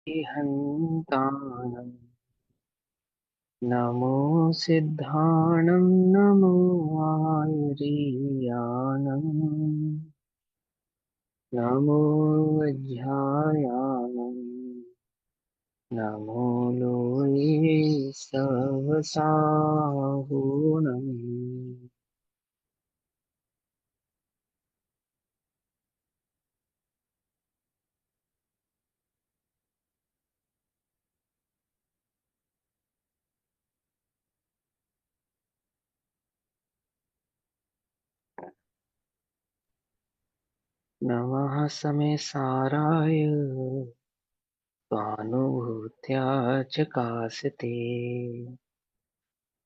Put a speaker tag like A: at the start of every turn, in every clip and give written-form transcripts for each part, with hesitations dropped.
A: हन्तानं नमो सिद्धाणं नमो आयुरीयानं नमो वज्रायानं नमो लोये सवसाहुनं। नमः समे साराय स्वानुभूत्या च कासते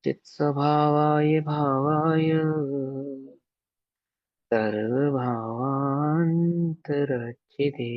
A: चित्स्वभावाय भावाय सर्वभावान्तरच्चिते।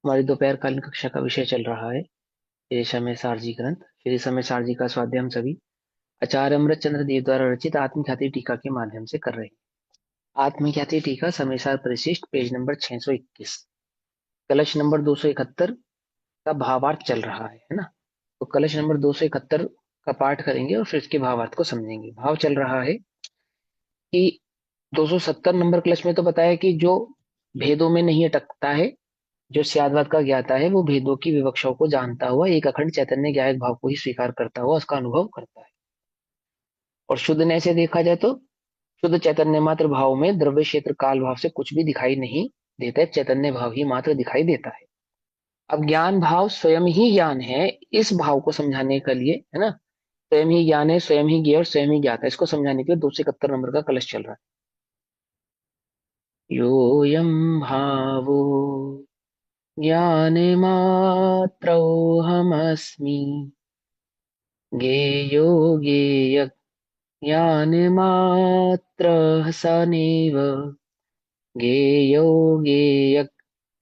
A: हमारी दोपहरकालीन कक्षा का विषय चल रहा है श्री समय सारजी ग्रंथ। श्री समय सारजी का स्वाध्याय हम सभी आचार्य अमृतचंद्र देव द्वारा रचित आत्मख्याति टीका के माध्यम से कर रहे हैं। आत्मख्याति टीका समय सार परिशिष्ट पेज नंबर 621, कलश नंबर 271 का भावार्थ चल रहा है ना। तो कलश नंबर 271 का पाठ करेंगे और फिर इसके भावार्थ को समझेंगे। भाव चल रहा है कि 270 नंबर कलश में तो बताया कि जो भेदों में नहीं अटकता है, जो स्यादवाद का ज्ञाता है, वो भेदों की विवक्षाओं को जानता हुआ एक अखंड चैतन्य ज्ञायक भाव को ही स्वीकार करता हुआ उसका अनुभव करता है। और शुद्ध ने से देखा जाए तो शुद्ध चैतन्य मात्र भाव में द्रव्य क्षेत्र काल भाव से कुछ भी दिखाई नहीं देता है, चैतन्य भाव ही मात्र दिखाई देता है। अब ज्ञान भाव स्वयं ही ज्ञान है, इस भाव को समझाने के लिए है ना, स्वयं ही ज्ञान है, स्वयं ही ज्ञेय और स्वयं ही ज्ञाता है, इसको समझाने के लिए 271 नंबर का कलश चल रहा है। योऽयं भावो ज्ञानमात्रोऽहमस्मि ज्ञेयो ज्ञानमात्रः सनैव ज्ञेयो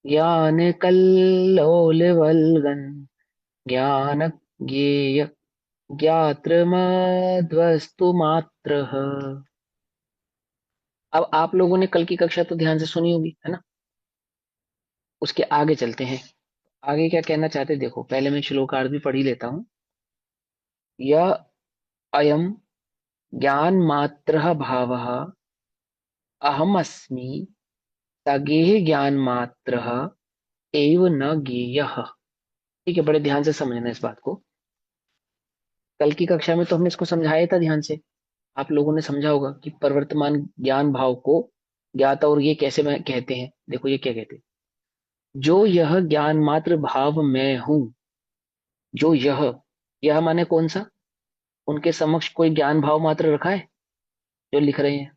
A: ज्ञानकल्लोलवल्गन् ज्ञानज्ञेय ज्ञात्रमद्वस्तु मात्रः। अब आप लोगों ने कल की कक्षा तो ध्यान से सुनी होगी है ना। उसके आगे चलते हैं। आगे क्या कहना चाहते हैं देखो, पहले मैं श्लोकार्थ भी पढ़ ही लेता हूँ। यह अयम ज्ञान मात्र भावः अहम अस्मि सगेह ज्ञान मात्र एव न ज्ञेयः। ठीक है, बड़े ध्यान से समझना इस बात को। कल की कक्षा में तो हमने इसको समझाया था ध्यान से। आप लोगों ने समझा होगा कि प्रवर्तमान ज्ञान भाव को ज्ञाता और ये कैसे में कहते हैं। देखो ये क्या कहते हैं, जो यह ज्ञान मात्र भाव में हूं, जो यह माने कौन सा, उनके समक्ष कोई ज्ञान भाव मात्र रखा है जो लिख रहे हैं,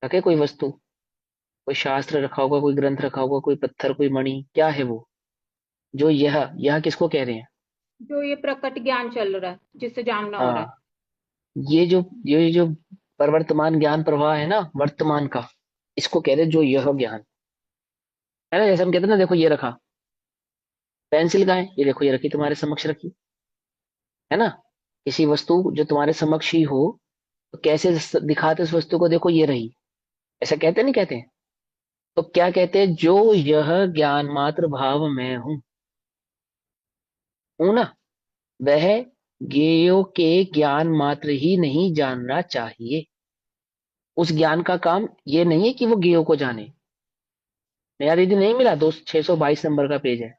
A: रखे कोई वस्तु, कोई शास्त्र रखा होगा, कोई ग्रंथ रखा होगा, कोई पत्थर, कोई मणि, क्या है वो। जो यह किसको कह रहे हैं।
B: जो ये प्रकट ज्ञान चल रहा है जिससे जानना हो रहा है।
A: हाँ, ये जो प्रवर्तमान ज्ञान प्रवाह है ना वर्तमान का, इसको कह रहे हैं जो यह ज्ञान है ना। जैसे हम कहते हैं ना, देखो ये रखा पेंसिल का है, ये देखो ये रखी तुम्हारे समक्ष रखी है ना। किसी वस्तु जो तुम्हारे समक्ष ही हो तो कैसे दिखाते उस वस्तु को, देखो ये रही, ऐसा कहते नहीं कहते हैं। तो क्या कहते हैं, जो यह ज्ञान मात्र भाव में हूं ना, वह ज्ञेयों के ज्ञान मात्र ही नहीं जानना चाहिए। उस ज्ञान का काम ये नहीं है कि वो ज्ञेयों को जाने। नया दीदी नहीं मिला, 622 नंबर का पेज है,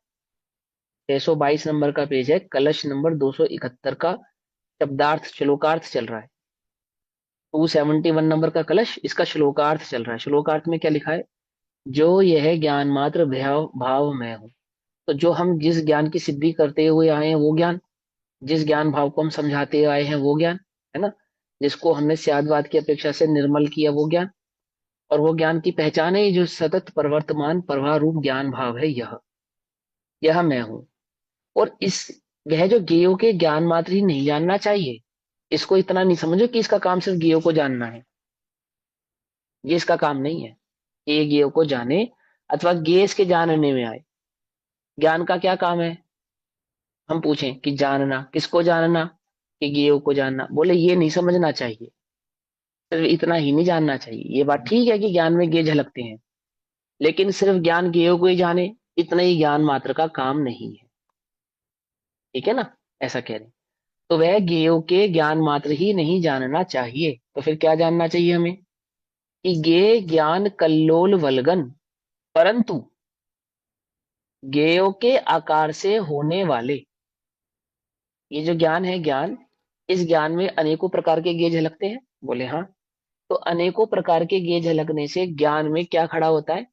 A: 622 नंबर का पेज है, कलश नंबर 271 का शब्दार्थ श्लोकार्थ चल रहा है। 271 नंबर का कलश, इसका श्लोकार्थ चल रहा है। श्लोकार्थ में क्या लिखा है, जो यह ज्ञान मात्र भाव भाव में हो। तो जो हम जिस ज्ञान की सिद्धि करते हुए आए हैं वो ज्ञान, जिस ज्ञान भाव को हम समझाते आए हैं वो ज्ञान है ना, जिसको हमने स्यादवाद की अपेक्षा से निर्मल किया वो ज्ञान। और वो ज्ञान की पहचान है जो सतत प्रवर्तमान प्रवाह रूप ज्ञान भाव है, यह मैं हूं। और इस वह जो ज्ञेयों के ज्ञान मात्र ही नहीं जानना चाहिए, इसको इतना नहीं समझो कि इसका काम सिर्फ ज्ञेयों को जानना है। ये इसका काम नहीं है, ये ज्ञेयों को जाने अथवा ज्ञेय इसके जानने में आए। ज्ञान का क्या काम है? हम पूछें कि जानना, किसको जानना? कि ज्ञेय को जानना। बोले ये नहीं समझना चाहिए, सिर्फ इतना ही नहीं जानना चाहिए। ये बात ठीक है कि ज्ञान में ज्ञेय झलकते हैं, लेकिन सिर्फ ज्ञान ज्ञेय को ही जाने, इतना ही ज्ञान मात्र का काम नहीं है। ठीक है ना? ऐसा कह रहे हैं। तो वह ज्ञेयों के ज्ञान मात्र ही नहीं जानना चाहिए, तो फिर क्या जानना चाहिए हमें? कि ज्ञेय ज्ञान कल्लोल वल्गन, परंतु ज्ञेयों के आकार से होने वाले, ये जो ज्ञान है, ज्ञान, इस ज्ञान में अनेकों प्रकार के ज्ञेय झलकते हैं। बोले हाँ। तो अनेकों प्रकार के ज्ञेय झलकने से ज्ञान में क्या खड़ा होता है?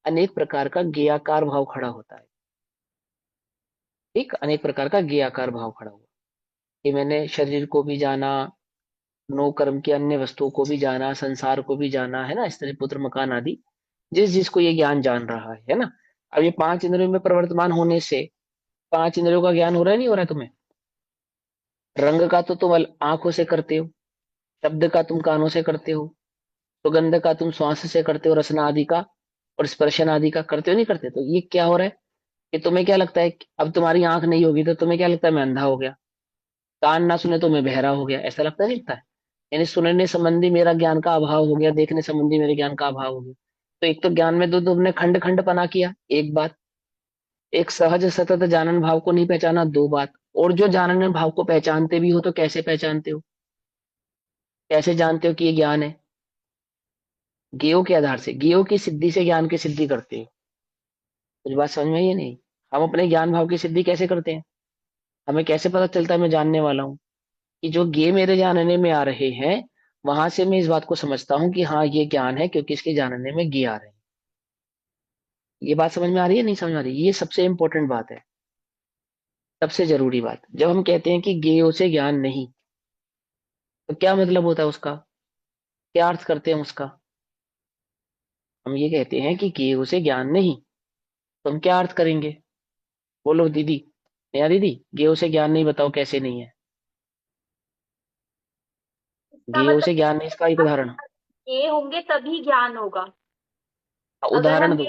A: अनेक प्रकार का ज्ञेयाकार भाव खड़ा होता है। ठीक, अनेक प्रकार का ज्ञेयाकार भाव खड़ा हुआ कि मैंने शरीर को भी जाना, नो कर्म की अन्य वस्तुओं को भी जाना, संसार को भी जाना, है ना, स्त्री पुत्र मकान आदि, जिस जिसको ये ज्ञान जान रहा है ना। अब ये पांच इंद्रियों में प्रवर्तमान होने से पांच इंद्रियों का ज्ञान हो रहा है, नहीं हो रहा है तुम्हें? रंग का तो तुम आंखों से करते हो, शब्द का तुम कानों से करते हो, सुगंध का तुम श्वास से करते हो, रसना आदि का और स्पर्शन आदि का करते हो, नहीं करते? तो ये क्या हो रहा है कि तुम्हें क्या लगता है कि अब तुम्हारी आंख नहीं होगी तो तुम्हें क्या लगता है? मैं अंधा हो गया। कान ना सुने तो मैं बहरा हो गया, ऐसा लगता नहीं लगता है? यानी सुनने संबंधी मेरा ज्ञान का अभाव हो गया, देखने संबंधी मेरे ज्ञान का अभाव हो गया। तो एक तो ज्ञान में तो तुमने खंड खंड पना किया, एक बात। एक सहज सतत जानन भाव को नहीं पहचाना, दो बात। और जो जानन भाव को पहचानते भी हो तो कैसे पहचानते हो? कैसे जानते हो कि ये ज्ञान है? ज्ञेयों के आधार से, ज्ञेयों की सिद्धि से ज्ञान की सिद्धि करते हो। कुछ बात समझ में आई है नहीं? हम अपने ज्ञान भाव की सिद्धि कैसे करते हैं? हमें कैसे पता चलता है मैं जानने वाला हूँ? कि जो ज्ञेय मेरे जानने में आ रहे हैं, वहां से मैं इस बात को समझता हूँ कि हाँ ये ज्ञान है, क्योंकि इसके जानने में ज्ञेय आ रहे हैं। ये बात समझ में आ रही है नहीं समझ में आ रही है? ये सबसे इंपॉर्टेंट बात है, सबसे जरूरी बात। जब हम कहते हैं कि ज्ञेयों से ज्ञान नहीं, तो क्या मतलब होता है उसका? क्या अर्थ करते हैं उसका? हम ये कहते हैं कि ज्ञेयों से ज्ञान नहीं, तो हम क्या अर्थ करेंगे? बोलो दीदी, नया दीदी, ज्ञेयों से ज्ञान नहीं, बताओ कैसे नहीं है?
B: इसका
A: ज्ञेयों
B: मतलब
A: से ज्ञान नहीं, इसका एक उदाहरण।
B: ये होंगे तभी ज्ञान होगा।
A: उदाहरण दो।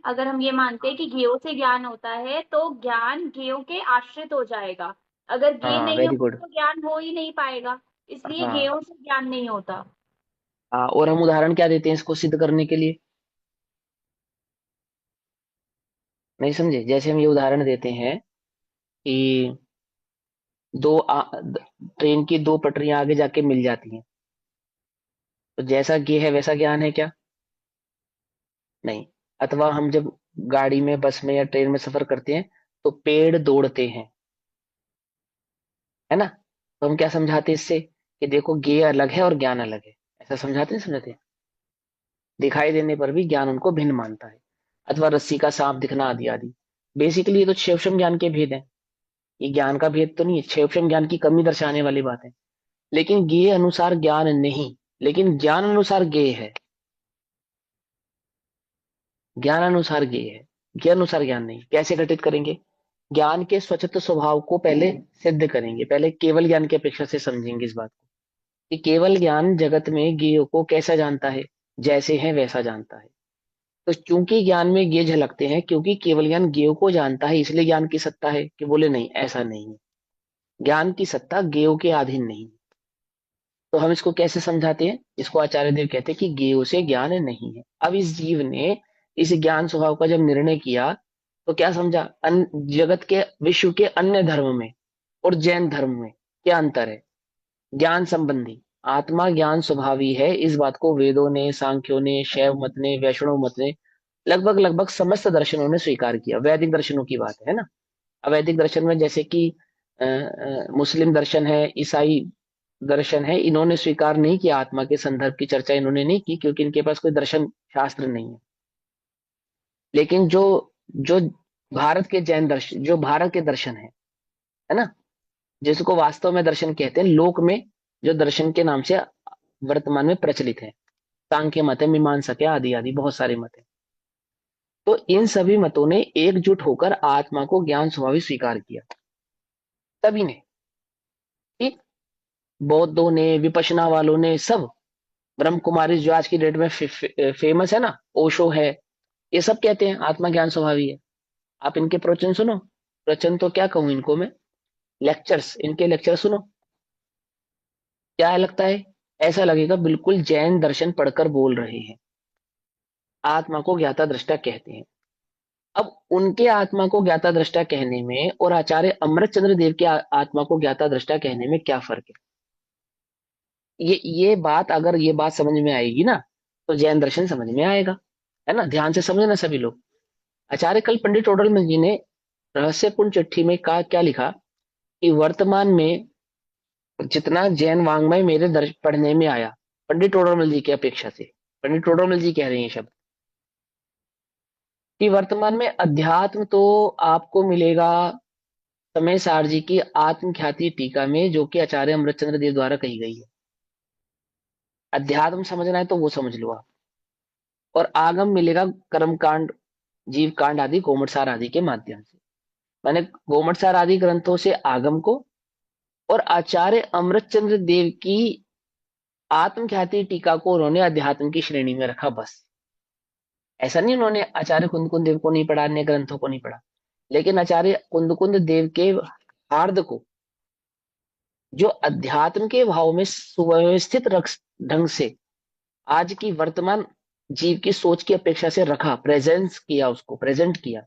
B: अगर हम ये मानते हैं कि ज्ञेयों से ज्ञान होता है तो ज्ञान ज्ञेयों के आश्रित हो जाएगा। अगर ज्ञेय
A: हाँ
B: नहीं
A: वेरी
B: होगा
A: गुड।
B: तो ज्ञान हो ही नहीं पाएगा। इसलिए
A: हाँ।
B: ज्ञेयों से ज्ञान नहीं होता।
A: हाँ, और हम उदाहरण क्या देते हैं इसको सिद्ध करने के लिए? नहीं समझे? जैसे हम ये उदाहरण देते हैं कि ट्रेन की दो पटरियां आगे जाके मिल जाती हैं, तो जैसा ज्ञेय है वैसा ज्ञान है क्या? नहीं। अथवा हम जब गाड़ी में, बस में या ट्रेन में सफर करते हैं, तो पेड़ दौड़ते हैं, है ना? तो हम क्या समझाते हैं इससे? कि देखो ज्ञेय अलग है और ज्ञान अलग है। ऐसा समझाते हैं, समझाते हैं? दिखाई देने पर भी ज्ञान उनको भिन्न मानता है। अथवा रस्सी का सांप दिखना आदि आदि। बेसिकली ये तो क्षेपशम ज्ञान के भेद है। ये ज्ञान का भेद तो नहीं है, क्षेपशम ज्ञान की कमी दर्शाने वाली बात है। लेकिन ज्ञेय अनुसार ज्ञान नहीं, लेकिन ज्ञान अनुसार ज्ञेय है। ज्ञान अनुसार ज्ञेय है, ज्ञेय अनुसार ज्ञान नहीं। कैसे घटित करेंगे? ज्ञान के स्वच्छत स्वभाव को पहले सिद्ध करेंगे, पहले केवल ज्ञान की अपेक्षा से समझेंगे इस बात को, कि केवल ज्ञान जगत में ज्ञेय को कैसा जानता है? जैसे है वैसा जानता है। तो चूंकि ज्ञान में ज्ञेय झलकते हैं, क्योंकि केवल ज्ञान ज्ञेय को जानता है, इसलिए ज्ञान की सत्ता है। कि बोले नहीं, ऐसा नहीं है। ज्ञान की सत्ता ज्ञेयों के अधीन नहीं। तो हम इसको कैसे समझाते हैं? इसको आचार्य देव कहते हैं कि ज्ञेयों से ज्ञान नहीं है। अब इस जीव ने इस ज्ञान स्वभाव का जब निर्णय किया, तो क्या समझा? जगत के, विश्व के अन्य धर्म में और जैन धर्म में क्या अंतर है ज्ञान संबंधी? आत्मा ज्ञान स्वभावी है, इस बात को वेदों ने, सांख्यों ने, शैव मत ने, वैष्णव मत ने, लगभग लगभग समस्त दर्शनों ने स्वीकार किया। वैदिक दर्शनों की बात है ना। अवैदिक दर्शन में जैसे कि मुस्लिम दर्शन है, ईसाई दर्शन है, इन्होंने स्वीकार नहीं किया, आत्मा के संदर्भ की चर्चा इन्होंने नहीं की, क्योंकि इनके पास कोई दर्शन शास्त्र नहीं है। लेकिन जो जो भारत के जैन दर्शन, जो भारत के दर्शन है ना, जिसको वास्तव में दर्शन कहते हैं, लोक में जो दर्शन के नाम से वर्तमान में प्रचलित है, सांख्य मत है, मीमांसक है, आदि आदि बहुत सारे मत है। तो इन सभी मतों ने एकजुट होकर आत्मा को ज्ञान स्वभावी स्वीकार किया, सभी ने। ठीक, बौद्धों ने, विपश्यना वालों ने, सब। ब्रह्म कुमारी जो आज की डेट में फेमस है ना, ओशो है, ये सब कहते हैं आत्मा ज्ञान स्वभावी है। आप इनके प्रवचन सुनो, प्रवचन तो क्या कहूं इनको मैं, लेक्चर्स, इनके लेक्चर सुनो, क्या लगता है, ऐसा लगेगा बिल्कुल जैन दर्शन पढ़कर बोल रहे हैं। आत्मा को ज्ञाता दृष्टा कहते हैं। अब उनके आत्मा को ज्ञाता दृष्टा कहने में और आचार्य अमृतचंद्र देव के आत्मा को ज्ञाता दृष्टा कहने में क्या फर्क है? ये बात, अगर ये बात समझ में आएगी ना, तो जैन दर्शन समझ में आएगा। है ना, ध्यान से समझना सभी लोग। आचार्य कल पंडित टोडरमल जी ने रहस्यपूर्ण चिट्ठी में कहा, क्या लिखा कि वर्तमान में जितना जैन वांग्मय मेरे दर्श पढ़ने में आया, पंडित टोडरमल जी की अपेक्षा से, पंडित टोडरमल जी कह रहे हैं शब्द, कि वर्तमान में अध्यात्म तो आपको मिलेगा समय सार जी की आत्मख्याति टीका में, जो कि आचार्य अमृतचंद्र देव द्वारा कही गई है। अध्यात्म समझना है तो वो समझ लो आप। और आगम मिलेगा कर्म कांड, जीव कांड आदि, गोमटसार आदि के माध्यम से। मैंने गोमटसार आदि ग्रंथों से आगम को और आचार्य अमृतचंद्र देव की आत्मख्याति टीका को उन्होंने अध्यात्म की श्रेणी में रखा, बस। ऐसा नहीं उन्होंने आचार्य कुंद देव को नहीं पढ़ा, अन्य ग्रंथों को नहीं पढ़ा, लेकिन आचार्य कुंद देव के हार्द को, जो अध्यात्म के भाव में सुव्यवस्थित ढंग से आज की वर्तमान जीव की सोच की अपेक्षा से रखा, प्रेजेंस किया, उसको प्रेजेंट किया,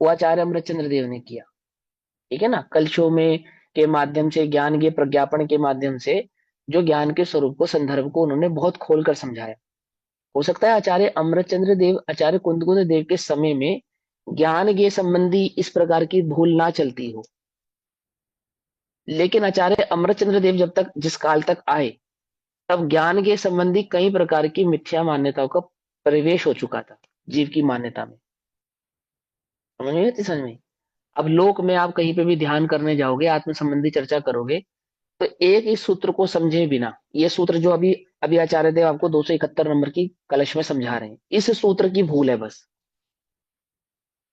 A: वो आचार्य अमृतचंद्र देव ने किया। ठीक है ना, कलशों में के माध्यम से, ज्ञान के प्रज्ञापन के माध्यम से, जो ज्ञान के स्वरूप को, संदर्भ को उन्होंने बहुत खोलकर समझाया। हो सकता है आचार्य अमृतचंद्र देव, आचार्य कुंद देव के समय में ज्ञान के संबंधी इस प्रकार की भूल ना चलती हो, लेकिन आचार्य अमृतचंद्र देव जब तक, जिस काल तक आए, तब ज्ञान के संबंधी कई प्रकार की मिथ्या मान्यताओं का प्रवेश हो चुका था जीव की मान्यता में। समझ में आती, समझ में? अब लोक में आप कहीं पे भी ध्यान करने जाओगे, आत्म संबंधी चर्चा करोगे, तो एक इस सूत्र को समझे बिना, ये सूत्र जो अभी अभी आचार्य देव आपको 271 नंबर की कलश में समझा रहे हैं, इस सूत्र की भूल है बस।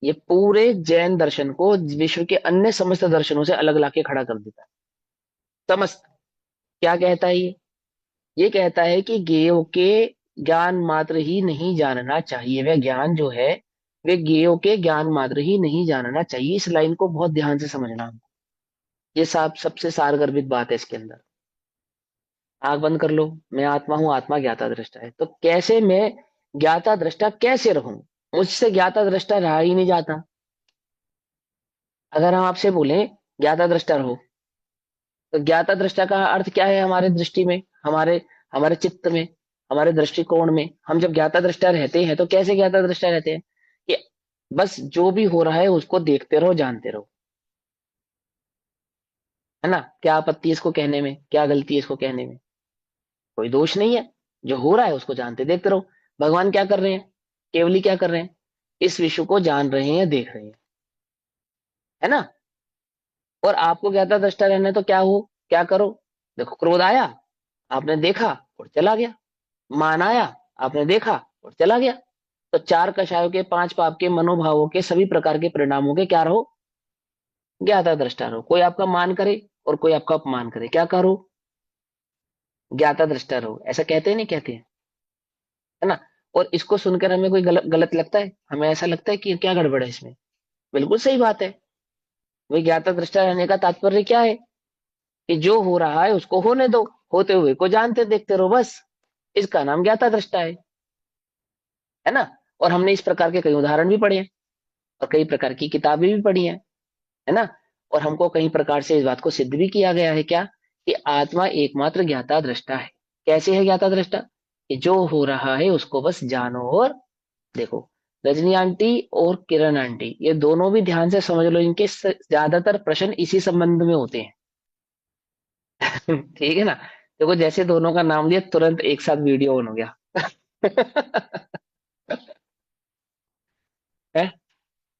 A: ये पूरे जैन दर्शन को विश्व के अन्य समस्त दर्शनों से अलग लाके खड़ा कर देता है। समस्त क्या कहता है ये कहता है कि ज्ञेयों के ज्ञान मात्र ही नहीं जानना चाहिए, वह ज्ञान जो है, वे ज्ञेयों के ज्ञान मात्र ही नहीं जानना चाहिए। इस लाइन को बहुत ध्यान से समझना। ये सबसे सारगर्भित बात है इसके अंदर। आंख बंद कर लो, मैं आत्मा हूं, आत्मा ज्ञाता दृष्टा है, तो कैसे मैं ज्ञाता दृष्टा कैसे रहूं? मुझसे ज्ञाता दृष्टा रहा ही नहीं जाता। अगर हम आपसे बोले ज्ञाता दृष्टा रहो, तो ज्ञाता दृष्टा का अर्थ क्या है हमारे दृष्टि में, हमारे हमारे चित्त में, हमारे दृष्टिकोण में? हम जब ज्ञाता दृष्टा रहते हैं तो कैसे ज्ञाता दृष्टा रहते हैं? कि बस जो भी हो रहा है उसको देखते रहो, जानते रहो। है ना, क्या आपत्ति है इसको कहने में, क्या गलती है इसको कहने में? कोई दोष नहीं है। जो हो रहा है उसको जानते देखते रहो। भगवान क्या कर रहे हैं? केवली क्या कर रहे हैं? इस विश्व को जान रहे हैं, देख रहे हैं। है ना? और आपको ज्ञाता दृष्टा रहना है तो क्या हो, क्या करो? देखो, क्रोध आया, आपने देखा और चला गया। मान आया, आपने देखा और चला गया। तो चार कषायों के, पांच पाप के, मनोभावों के, सभी प्रकार के परिणामों के क्या रहो? ज्ञाता दृष्टा रहो। कोई आपका मान करे और कोई आपका अपमान करे, क्या करो? ज्ञाता दृष्टा रहो। ऐसा कहते हैं नहीं कहते हैं? है ना? और इसको सुनकर हमें कोई गलत गलत लगता है? हमें ऐसा लगता है कि क्या गड़बड़ है इसमें? बिल्कुल सही बात है। वही ज्ञाता दृष्टा रहने का तात्पर्य क्या है? कि जो हो रहा है उसको होने दो, होते हुए को जानते देखते रहो, बस। इसका नाम ज्ञाता दृष्टा है ना? और हमने इस प्रकार के कई उदाहरण भी पढ़े हैं, और कई प्रकार की किताबें भी पढ़ी हैं। है ना? और हमको कई प्रकार से इस बात को सिद्ध भी किया गया है, क्या? कि आत्मा एकमात्र ज्ञाता दृष्टा है। कैसे है ज्ञाता दृष्टा? कि जो हो रहा है उसको बस जानो और देखो। रजनी आंटी और किरण आंटी, ये दोनों भी ध्यान से समझ लो, इनके ज्यादातर प्रश्न इसी संबंध में होते हैं। ठीक है ना? देखो, जैसे दोनों का नाम लिया तुरंत एक साथ वीडियो ऑन हो गया। है?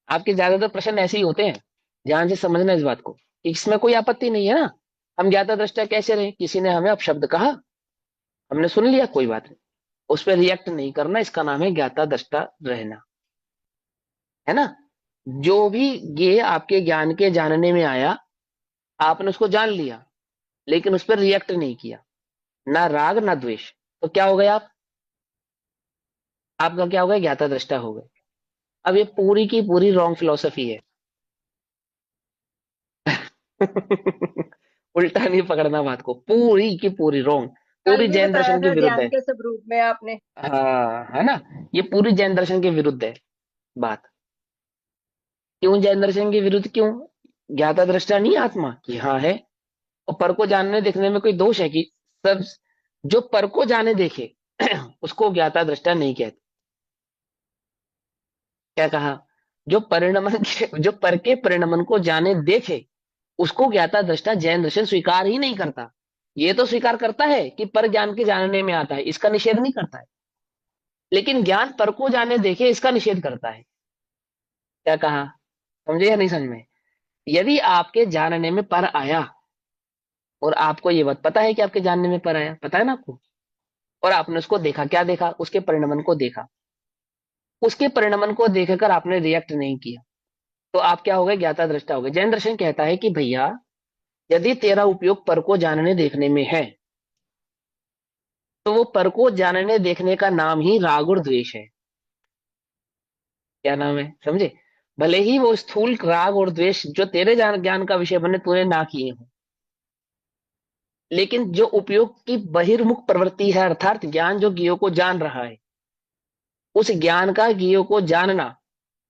A: आपके ज्यादातर प्रश्न ऐसे ही होते हैं। ध्यान से समझना इस बात को, कि इसमें कोई आपत्ति नहीं है ना। हम ज्ञाता दृष्टा कैसे रहे? किसी ने हमें अपशब्द कहा, हमने सुन लिया, कोई बात नहीं, उस पर रिएक्ट नहीं करना, इसका नाम है ज्ञाता दृष्टा रहना। है ना? जो भी ये आपके ज्ञान के जानने में आया, आपने उसको जान लिया, लेकिन उस पर रिएक्ट नहीं किया, ना राग ना द्वेष, तो क्या हो गया आप? आपका क्या हो गया? ज्ञाता दृष्टा हो गए। अब ये पूरी की पूरी रॉन्ग फिलोसफी है। उल्टा नहीं पकड़ना बात को, पूरी की पूरी रॉन्ग,
C: कल
A: पूरी
C: भी
A: जैन
C: बताया
A: दर्शन के
C: था
A: विरुद्ध
C: ध्यान
A: है।
C: के स्वरूप में आपने।
A: हाँ है ना, ये पूरी जैन दर्शन के विरुद्ध है बात। क्यों जैन दर्शन के विरुद्ध क्यों? ज्ञाता दृष्टा नहीं आत्मा की, हाँ है। और पर को जानने देखने में कोई दोष है कि? सब जो पर को जाने देखे उसको ज्ञाता दृष्टा नहीं कहते। क्या कहा? जो परिणमन के, जो पर के परिणमन को जाने देखे उसको ज्ञाता दृष्टा जैन दर्शन स्वीकार ही नहीं करता। ये तो स्वीकार करता है कि पर ज्ञान के जानने में आता है, इसका निषेध नहीं करता है। लेकिन ज्ञान पर को जाने देखे इसका निषेध करता है। क्या कहा? समझे या नहीं समझ में? यदि आपके जानने में पर आया, और आपको ये बात पता है कि आपके जानने में पर आया, पता है ना आपको, और आपने उसको देखा, क्या देखा? उसके परिणमन को देखा। उसके परिणमन को देखकर आपने रिएक्ट नहीं किया, तो आप क्या हो गए? ज्ञाता दृष्टा हो गए। जैन दर्शन कहता है कि भैया, यदि तेरा उपयोग पर को जानने देखने में है, तो वो पर को जानने देखने का नाम ही राग और द्वेष है। क्या नाम है, समझे? भले ही वो स्थूल राग और द्वेष जो तेरे ज्ञान का विषय बने तूने ना किए हो, लेकिन जो उपयोग की बहिर्मुख प्रवृत्ति है, अर्थात ज्ञान जो ज्ञेय को जान रहा है, उस ज्ञान का ज्ञेय को जानना,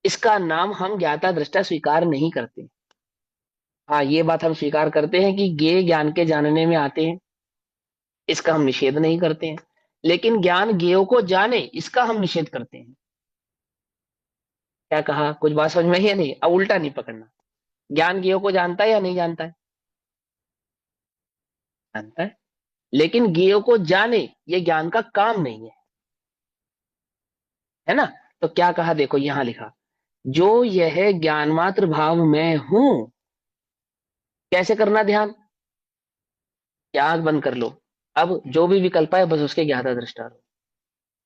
A: इसका नाम हम ज्ञाता दृष्टा स्वीकार नहीं करते। हाँ, ये बात हम स्वीकार करते हैं कि ज्ञेय ज्ञान के जानने में आते हैं, इसका हम निषेध नहीं करते हैं। लेकिन ज्ञान ज्ञेय को जाने, इसका हम निषेध करते हैं। क्या कहा? कुछ बात समझ में ही है नहीं? अब उल्टा नहीं पकड़ना। ज्ञान ज्ञेय को जानता है या नहीं जानता है? जानता है। लेकिन ज्ञेय को जाने, ये ज्ञान का काम नहीं है ना? तो क्या कहा, देखो यहां लिखा, जो यह ज्ञान मात्र भाव में हूं। कैसे करना ध्यान? क्या आंख बंद कर लो। अब जो भी विकल्प आए बस उसके ज्ञाता दृष्टा रहो।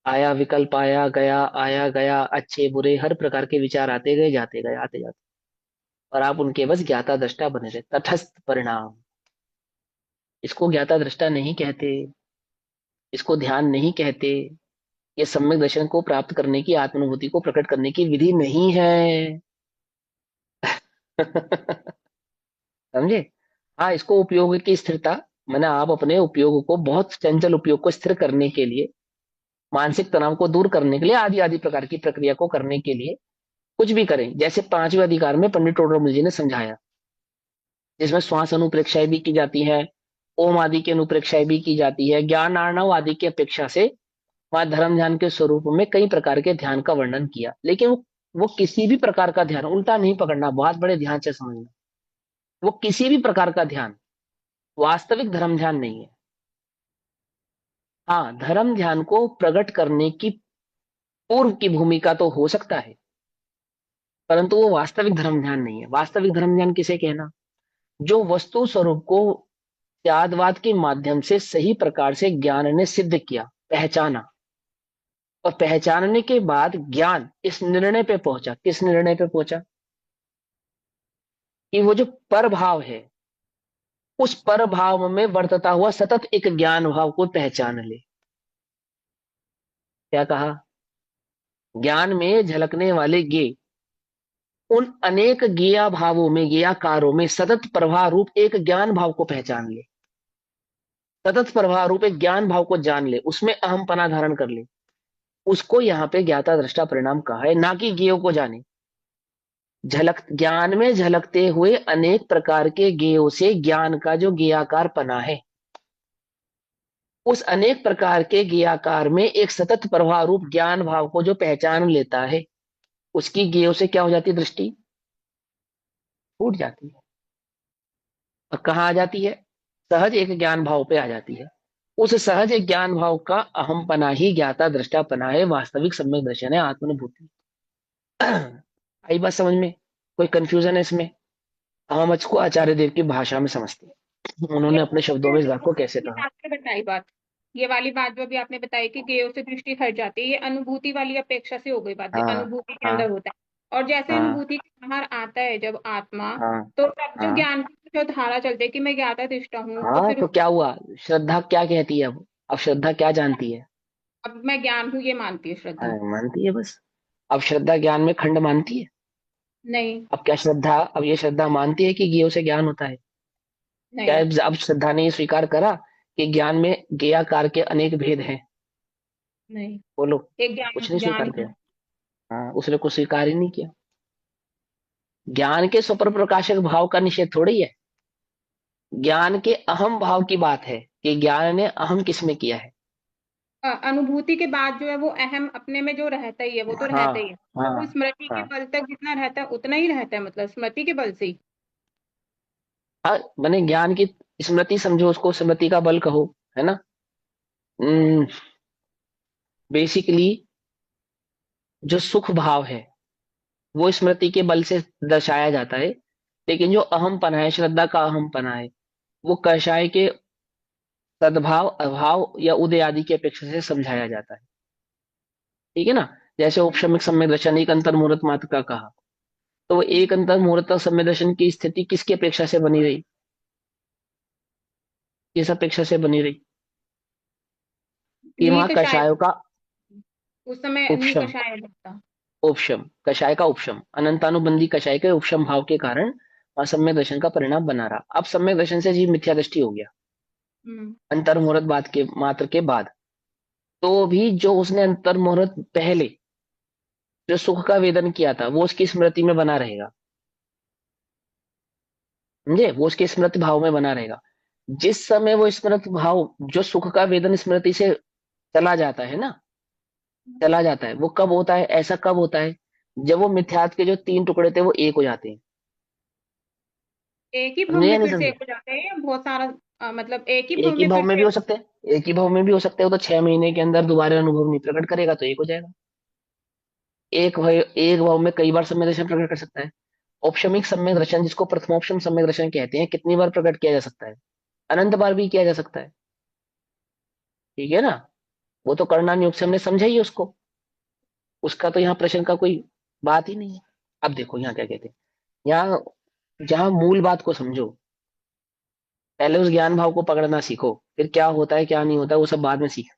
A: आया विकल्प, आया गया, अच्छे बुरे हर प्रकार के विचार आते गए, जाते गए, आते जाते, और आप उनके बस ज्ञाता दृष्टा बने रहे, तटस्थ परिणाम। इसको ज्ञाता दृष्टा नहीं कहते, इसको ध्यान नहीं कहते। ये सम्यक दर्शन को प्राप्त करने की, आत्मानुभूति को प्रकट करने की विधि नहीं है। समझे? हाँ, इसको उपयोग की स्थिरता, मैंने आप अपने उपयोग को, बहुत चंचल उपयोग को स्थिर करने के लिए, मानसिक तनाव को दूर करने के लिए, आदि आदि प्रकार की प्रक्रिया को करने के लिए कुछ भी करें, जैसे पांचवें अधिकार में पंडित टोडरमल जी ने समझाया, जिसमें श्वास अनुप्रेक्षाएं भी की जाती है, ओम आदि की अनुप्रेक्षाएं भी की जाती है, ज्ञान आर्णव आदि की अपेक्षा से वहां धर्म ध्यान के स्वरूप में कई प्रकार के ध्यान का वर्णन किया। लेकिन वो किसी भी प्रकार का ध्यान, उल्टा नहीं पकड़ना, बहुत बड़े ध्यान से समझना, वो किसी भी प्रकार का ध्यान वास्तविक धर्म ध्यान नहीं है। हाँ, धर्म ध्यान को प्रकट करने की पूर्व की भूमिका तो हो सकता है, परंतु वो वास्तविक धर्म ध्यान नहीं है। वास्तविक धर्म ध्यान किसे कहना? जो वस्तु स्वरूप को त्यागवाद के माध्यम से सही प्रकार से ज्ञान ने सिद्ध किया, पहचाना, और पहचानने के बाद ज्ञान इस निर्णय पे पहुंचा। किस निर्णय पे पहुंचा? कि वो जो पर भाव है, उस पर भाव में वर्तता हुआ सतत एक ज्ञान भाव को पहचान ले। क्या कहा? ज्ञान में झलकने वाले ज्ञेय, उन अनेक ज्ञेया भावों में, ज्ञेयाकारों में सतत प्रवाह रूप एक ज्ञान भाव को पहचान ले। सतत प्रवाह रूप एक ज्ञान भाव को जान ले, उसमें अहम पना धारण कर ले, उसको यहाँ पे ज्ञाता दृष्टा परिणाम कहा है, ना कि ज्ञेयों को जाने। झलक, ज्ञान में झलकते हुए अनेक प्रकार के ज्ञेयों से ज्ञान का जो ज्ञेयाकार पना है, उस अनेक प्रकार के ज्ञेयाकार में एक सतत प्रवाह रूप ज्ञान भाव को जो पहचान लेता है, उसकी ज्ञेयों से क्या हो जाती है? दृष्टि फूट जाती है, और कहाँ आ जाती है? सहज एक ज्ञान भाव पे आ जाती है। उस सहज एक ज्ञान भाव का अहम पना ही ज्ञाता दृष्टा पना है, वास्तविक सम्यक दर्शन है, आत्मानुभूति। आई बात समझ में? कोई कंफ्यूजन है इसमें? हम इसको आचार्य देव की भाषा में समझते हैं,
B: ये
A: उन्होंने अपने शब्दों में इस बात को कैसे
B: ये
A: कहा।
B: आपने बताई बात, ये वाली बात जो अभी आपने बताई कि गेय से दृष्टि हट जाती है, ये अनुभूति वाली अपेक्षा से हो गई बात, जो
A: हाँ
B: अनुभूति के
A: हाँ
B: अंदर होता है। और जैसे
A: हाँ
B: अनुभूति के बाहर आता है जब आत्मा,
A: हाँ
B: तो तब जो
A: हाँ
B: ज्ञान की जो धारा चलती है कि मैं ज्ञाता दृष्टा हूँ, तो
A: हाँ,
B: फिर
A: तो क्या हुआ? श्रद्धा क्या कहती है अब? श्रद्धा क्या जानती है?
B: अब मैं ज्ञान हूँ ये मानती है
A: हाँ,
B: श्रद्धा।
A: मानती है बस। अब श्रद्धा ज्ञान में खंड मानती है?
B: नहीं।
A: अब क्या श्रद्धा, अब ये श्रद्धा मानती है कि ज्ञेय से ज्ञान होता है? क्या
B: नहीं।
A: अब श्रद्धा ने ये स्वीकार करा कि ज्ञान में ज्ञेयाकार के अनेक भेद हैं?
B: नहीं।
A: बोलो।
B: एक ज्ञान
A: कुछ नहीं
B: ज्ञान
A: स्वीकार
B: ही
A: किया।
B: है।
A: हाँ, उसने कुछ स्वीकार ही नहीं किया। ज्ञान के स्वपर प्रकाशक भाव का निषेध थोड़ी है। ज्ञान के अहम भाव की बात है कि ज्ञान ने अहम किसमें किया है।
B: अनुभूति के बाद जो है वो अहम अपने में जो रहता ही है, वो तो
A: हाँ
B: रहता ही है।
A: हाँ
B: वो स्मृति के
A: हाँ
B: बल तक जितना रहता है उतना ही रहता है, मतलब स्मृति के बल से ही।
A: हाँ। मैंने ज्ञान की स्मृति समझो, उसको स्मृति का बल कहो, है ना। बेसिकली जो सुख भाव है वो स्मृति के बल से दर्शाया जाता है, लेकिन जो अहम पना है, श्रद्धा का अहम पना है, वो कषाय के सद्भाव अभाव या उदय आदि की अपेक्षा से समझाया जाता है। ठीक है ना। जैसे उपशमिक सम्यक दर्शन एक अंतर मुहूर्त मात्र का कहा, तो वो एक अंतर मुहूर्त सम्यक दर्शन की स्थिति किसकी अपेक्षा से बनी रही? किस अपेक्षा से बनी रही? कि
B: नी
A: वहां
B: कषाय।
A: कषायों का
B: उस समय नी
A: उपशम,
B: कषाय लगता।
A: उपशम कषाय का उपशम, अनंतानुबंधी कषाय के उपशम भाव के कारण वहां सम्यक दर्शन का परिणाम बना रहा। अब सम्यक दर्शन से जीव मिथ्या दृष्टि हो गया
B: हम्म।
A: अंतर मुहूर्त बाद के मात्र के बाद। तो भी जो उसने अंतर मुहूर्त पहले जो सुख का वेदन किया था वो उसकी स्मृति में बना रहेगा। समझे, वो उसके स्मृति भाव में बना रहेगा। जिस समय वो स्मृति भाव जो सुख का वेदन स्मृति से चला जाता है ना, चला जाता है, वो कब होता है, ऐसा कब होता है? जब वो मिथ्यात्व के जो तीन टुकड़े थे वो एक हो जाते हैं।
B: एक ही भव
A: समझे या
B: में
A: नहीं
B: फिर से
A: समझे?
B: एक हो जाता है या बहुत सारा, मतलब एक ही भव
A: एक ही
B: में
A: भाव
B: फिर
A: में भी
B: से।
A: हो सकते हैं, एक ही भाव में भी हो सकते हो, तो 6 महीने के अंदर दोबारा अनुभव नहीं प्रकट करेगा तो एक हो जाएगा। एक भाव में कई बार सम्यक दर्शन प्रकट कर सकता है। औपशमिक सम्यक दर्शन, जिसको प्रथमोपशम सम्यक दर्शन कहते हैं, कितनी बार प्रकट किया जा सकता है? अनंत बार भी किया जा सकता है। ठीक है ना। वो तो करना योग से हमने समझा ही है उसको, उसका तो यहाँ प्रश्न का कोई बात ही नहीं है। अब देखो यहाँ क्या कहते हैं। यहाँ जहाँ मूल बात को समझो, पहले उस ज्ञान भाव को पकड़ना सीखो, फिर क्या होता है क्या नहीं होता है वो सब बाद में सीखो।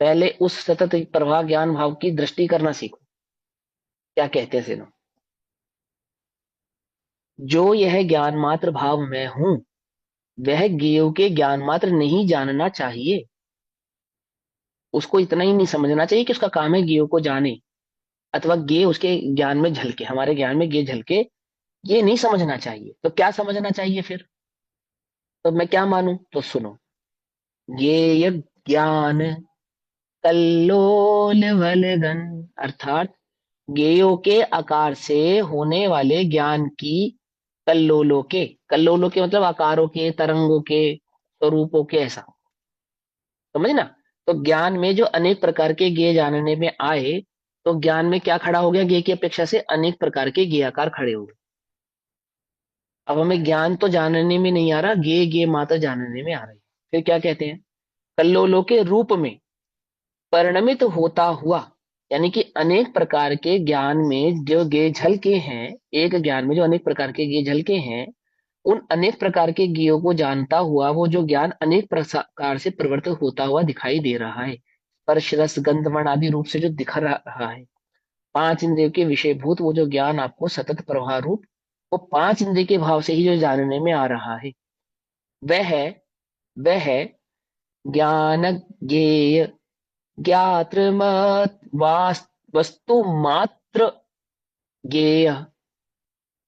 A: पहले उस सतत प्रवाह ज्ञान भाव की दृष्टि करना सीखो। क्या कहते हैं सेनो, जो यह ज्ञान मात्र भाव में हूं, वह ज्ञेय के ज्ञान मात्र नहीं जानना चाहिए। उसको इतना ही नहीं समझना चाहिए कि उसका काम है ज्ञेय को जाने, अथवा ज्ञेय उसके ज्ञान में झलके, हमारे ज्ञान में ज्ञेय झलके, ये नहीं समझना चाहिए। तो क्या समझना चाहिए फिर? तो मैं क्या मानूं, तो सुनो। ज्ञेय ज्ञान कल्लोल वलगन, अर्थात ज्ञेयों के आकार से होने वाले ज्ञान की, कल्लोलों के, कल्लोलों के मतलब आकारों के, तरंगों के, स्वरूपों के, ऐसा समझ ना। तो ज्ञान में जो अनेक प्रकार के ज्ञेय जानने में आए, तो ज्ञान में क्या खड़ा हो गया, ज्ञेय की अपेक्षा से अनेक प्रकार के ज्ञेय आकार खड़े हो गए। अब हमें ज्ञान तो जानने में नहीं आ रहा, ज्ञेय ज्ञेय मात्र जानने में आ रही है। फिर क्या कहते हैं, कल्लोलों के रूप में परिणमित होता हुआ, यानी कि अनेक प्रकार के ज्ञान में जो ज्ञेय झलके हैं, एक ज्ञान में जो अनेक प्रकार के ज्ञेय झलके हैं, उन अनेक प्रकार के ज्ञेयों को जानता हुआ वो जो ज्ञान अनेक प्रकार से परिवर्तित होता हुआ दिखाई दे रहा है, स्पर्श रस गंध वर्ण आदि रूप से जो दिख रहा है, पांच इंद्रियों के विषयभूत वो जो ज्ञान आपको सतत प्रवाह रूप, वो पांच इंद्रिय के भाव से ही जो जानने में आ रहा है, वह है, वह है ज्ञान ज्ञेय ज्ञात्र वस्तु मात्र ज्ञेय।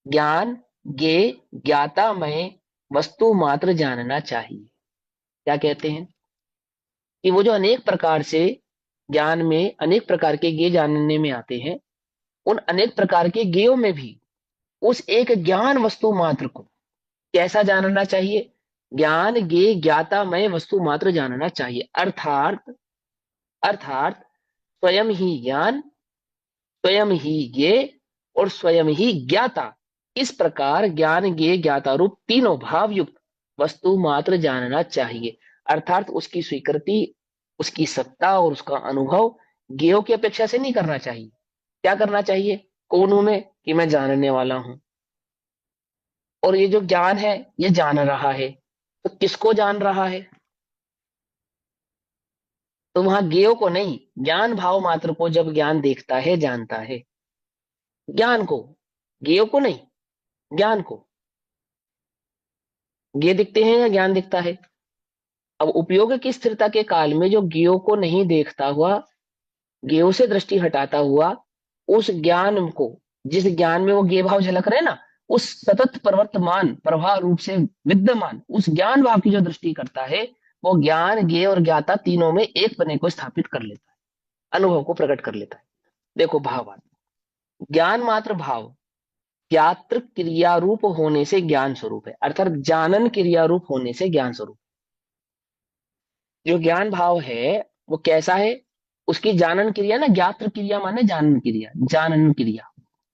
A: ज्ञान ज्ञेय ज्ञाता में वस्तु मात्र जानना चाहिए। क्या कहते हैं कि वो जो अनेक प्रकार से ज्ञान में अनेक प्रकार के ज्ञेय जानने में आते हैं, उन अनेक प्रकार के ज्ञेयों में भी उस एक ज्ञान वस्तु मात्र को कैसा जानना चाहिए? ज्ञान ज्ञेय ज्ञाता में वस्तु मात्र जानना चाहिए। अर्थात, अर्थात स्वयं ही ज्ञान, स्वयं ही ज्ञेय और स्वयं ही ज्ञाता, इस प्रकार ज्ञान ज्ञेय ज्ञाता रूप तीनों भाव युक्त वस्तु मात्र जानना चाहिए। अर्थात उसकी स्वीकृति, उसकी सत्ता और उसका अनुभव ज्ञेयों की अपेक्षा से नहीं करना चाहिए। क्या करना चाहिए? कौन हूं मैं, कि मैं जानने वाला हूं, और ये जो ज्ञान है ये जान रहा है। तो किसको जान रहा है? तो वहां ज्ञेय को नहीं, ज्ञान भाव मात्र को जब ज्ञान देखता है, जानता है, ज्ञान को, ज्ञेय को नहीं, ज्ञान को। ज्ञेय दिखते हैं या ज्ञान दिखता है? अब उपयोग की स्थिरता के काल में जो ज्ञेय को नहीं देखता हुआ, ज्ञेय से दृष्टि हटाता हुआ, उस ज्ञान को, जिस ज्ञान में वो ज्ञेय भाव झलक रहे हैं ना, उस सतत प्रवर्तमान प्रवाह रूप से विद्यमान उस ज्ञान भाव की जो दृष्टि करता है, वो ज्ञान, ज्ञेय और ज्ञाता तीनों में एक पने को स्थापित कर लेता है, अनुभव को प्रकट कर लेता है। देखो भावार्थ, ज्ञान मात्र भाव ज्ञात्र क्रिया रूप होने से ज्ञान स्वरूप है, अर्थात जानन क्रिया रूप होने से ज्ञान स्वरूप। जो ज्ञान भाव है वो कैसा है? उसकी जानन क्रिया ना, ज्ञात्र क्रिया माने जानन क्रिया, जानन क्रिया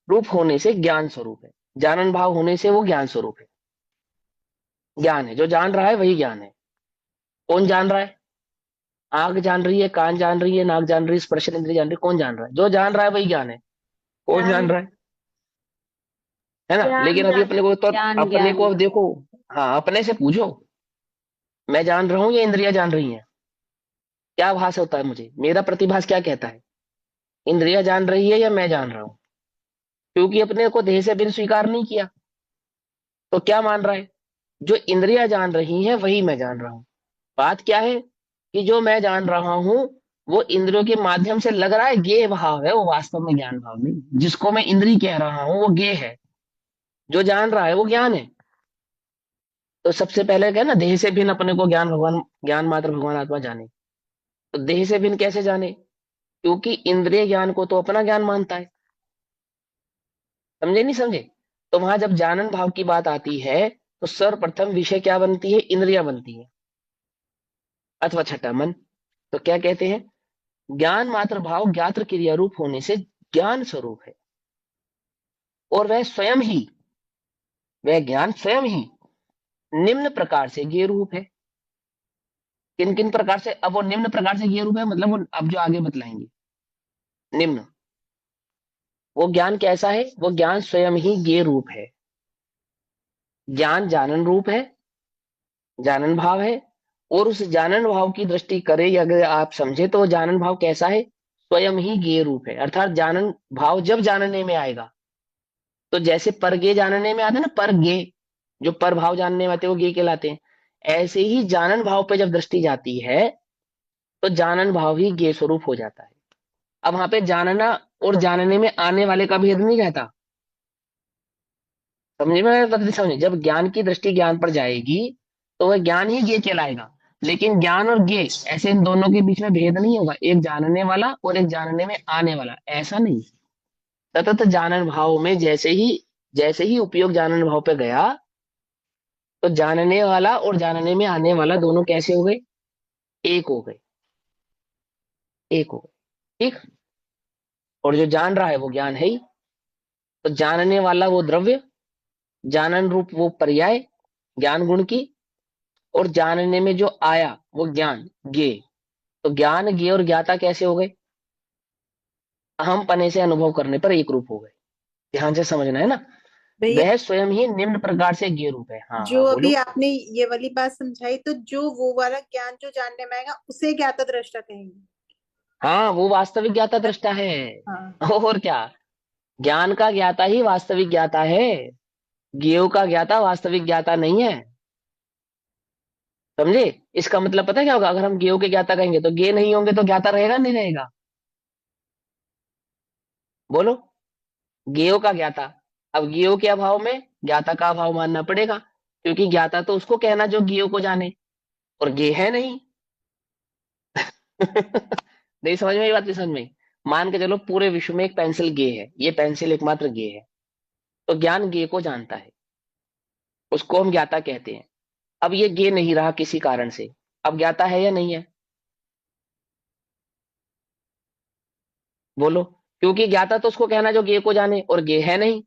A: रूप होने से ज्ञान स्वरूप है। जानन भाव होने से वो ज्ञान स्वरूप है, ज्ञान है। जो जान रहा है वही ज्ञान है। कौन जान रहा है? आंख जान रही है, कान जान रही है, नाक जान रही है, स्पर्श इंद्रिय जान रही है, कौन जान रहा है? जो जान रहा है वही ज्ञान है। कौन
B: ज्ञान,
A: जान रहा है ना?
B: ज्ञान
A: लेकिन अभी
B: ज्ञान
A: अपने को तो,
B: ज्ञान
A: अपने को
B: ज्ञान।
A: अब देखो, हाँ अपने से पूछो, मैं जान रहा हूं या इंद्रिया जान रही हैं? क्या भास होता है मुझे, मेरा प्रतिभास क्या कहता है? इंद्रिया जान रही है या मैं जान रहा हूं? क्योंकि अपने को देह से बिन स्वीकार नहीं किया, तो क्या मान रहा है? जो इंद्रियां जान रही हैं वही मैं जान रहा हूं। बात क्या है कि जो मैं जान रहा हूं वो इंद्रियों के माध्यम से लग रहा है ज्ञेय भाव है, वो वास्तव में ज्ञान भाव नहीं। जिसको मैं इंद्रिय कह रहा हूं वो ज्ञेय है, जो जान रहा है वो ज्ञान है। तो सबसे पहले क्या है ना, देह से भिन्न अपने को ज्ञान भगवान, ज्ञान मात्र भगवान आत्मा जाने। तो देह से भिन्न कैसे जाने? क्योंकि इंद्रिय ज्ञान को तो अपना ज्ञान मानता है। समझे नहीं समझे? तो वहां जब जानन भाव की बात आती है तो सर्वप्रथम विषय क्या बनती है? इंद्रिया बनती है, अथवा छठा मन। तो क्या कहते हैं? ज्ञान मात्र भाव ज्ञात्र क्रिया रूप होने से ज्ञान स्वरूप है, और वह स्वयं ही, वह ज्ञान स्वयं ही निम्न प्रकार से ज्ञेय रूप है। किन किन प्रकार से? अब वो निम्न प्रकार से ज्ञेय रूप है मतलब वो अब जो आगे बतलाएंगे। निम्न, वो ज्ञान कैसा है? वो ज्ञान स्वयं ही ज्ञेय रूप है। ज्ञान जानन रूप है, जानन भाव है, और उस जानन भाव की दृष्टि करे या अगर आप समझे तो वो जानन भाव कैसा है? स्वयं ही ज्ञेय रूप है। अर्थात जानन भाव जब जानने में आएगा, तो जैसे परगे जानने में आते हैं ना, परगे, जो पर भाव जानने में आते हैं वो गे कहलाते हैं। ऐसे ही जानन भाव पे जब दृष्टि जाती है तो जानन भाव ही गे स्वरूप हो जाता है। अब वहां पे जानना और जानने में आने वाले का भेद नहीं रहता। समझे में बात? नहीं समझे? जब ज्ञान की दृष्टि ज्ञान पर जाएगी तो वह ज्ञान ही गे कहलाएगा। लेकिन ज्ञान और गे, ऐसे इन दोनों के बीच में भेद नहीं होगा, एक जानने वाला और एक जानने में आने वाला, ऐसा नहीं। सतत जानन भाव में जैसे ही उपयोग जानन भाव पे गया, तो जानने वाला और जानने में आने वाला दोनों कैसे हो गए? एक हो गए, एक हो गए, ठीक। और जो जान रहा है वो ज्ञान है ही। तो जानने वाला वो द्रव्य, जानन रूप वो पर्याय ज्ञान गुण की, और जानने में जो आया वो ज्ञान, ज्ञेय। तो ज्ञान, ज्ञेय और ज्ञाता कैसे हो गए? अहम पने से अनुभव करने पर एक रूप हो गए। ध्यान से समझना है ना।
C: भैया,
A: वह स्वयं ही निम्न प्रकार से ज्ञेय रूप है। हाँ
C: जो
A: हाँ
C: अभी
A: बोलो।
C: आपने ये वाली बात समझाई, तो जो वो वाला ज्ञान जो जानने में आएगा उसे ज्ञाता दृष्टा कहेंगे।
A: हाँ वो वास्तविक ज्ञाता दृष्टा है।
C: हाँ।
A: और क्या, ज्ञान का ज्ञाता ही वास्तविक ज्ञाता है, ज्ञेय का ज्ञाता वास्तविक ज्ञाता नहीं है। समझे? इसका मतलब पता है क्या होगा? अगर हम ज्ञेय के ज्ञाता कहेंगे तो ज्ञेय नहीं होंगे तो ज्ञाता रहेगा नहीं रहेगा? बोलो। ज्ञेय का ज्ञाता, अब ज्ञेय के अभाव में ज्ञाता का अभाव मानना पड़ेगा, क्योंकि ज्ञाता तो उसको कहना जो ज्ञेय को जाने, और ज्ञेय है नहीं। नहीं समझ में? ये बात नहीं समझ में? मान के चलो पूरे विश्व में एक पेंसिल ज्ञेय है, ये पेंसिल एकमात्र ज्ञेय है, तो ज्ञान ज्ञेय को जानता है, उसको हम ज्ञाता कहते हैं। अब ये ज्ञेय नहीं रहा किसी कारण से, अब ज्ञाता है या नहीं है? बोलो। क्योंकि ज्ञाता तो उसको कहना जो ज्ञेय को जाने, और ज्ञेय है नहीं।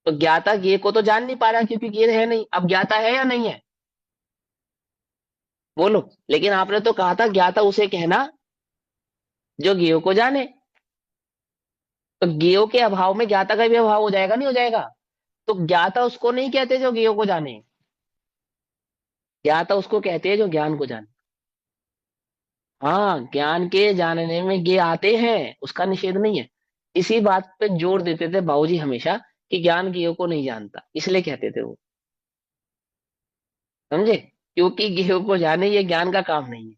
A: तो ज्ञाता ज्ञेय को तो जान नहीं पा रहा क्योंकि ज्ञेय है नहीं। अब ज्ञाता है या नहीं है? बोलो। लेकिन आपने तो कहा था ज्ञाता उसे कहना जो ज्ञेय को जाने। तो ज्ञेय के अभाव में ज्ञाता का भी अभाव हो जाएगा नहीं हो जाएगा? तो ज्ञाता उसको नहीं कहते जो ज्ञेय को जाने, ज्ञाता उसको कहते हैं जो ज्ञान को जाने। हाँ, ज्ञान के जानने में गे आते हैं, उसका निषेध नहीं है। इसी बात पे जोर देते थे बाबूजी हमेशा कि ज्ञान गेय को नहीं जानता, इसलिए कहते थे वो, समझे? क्योंकि गेय को जाने ये ज्ञान का काम नहीं है,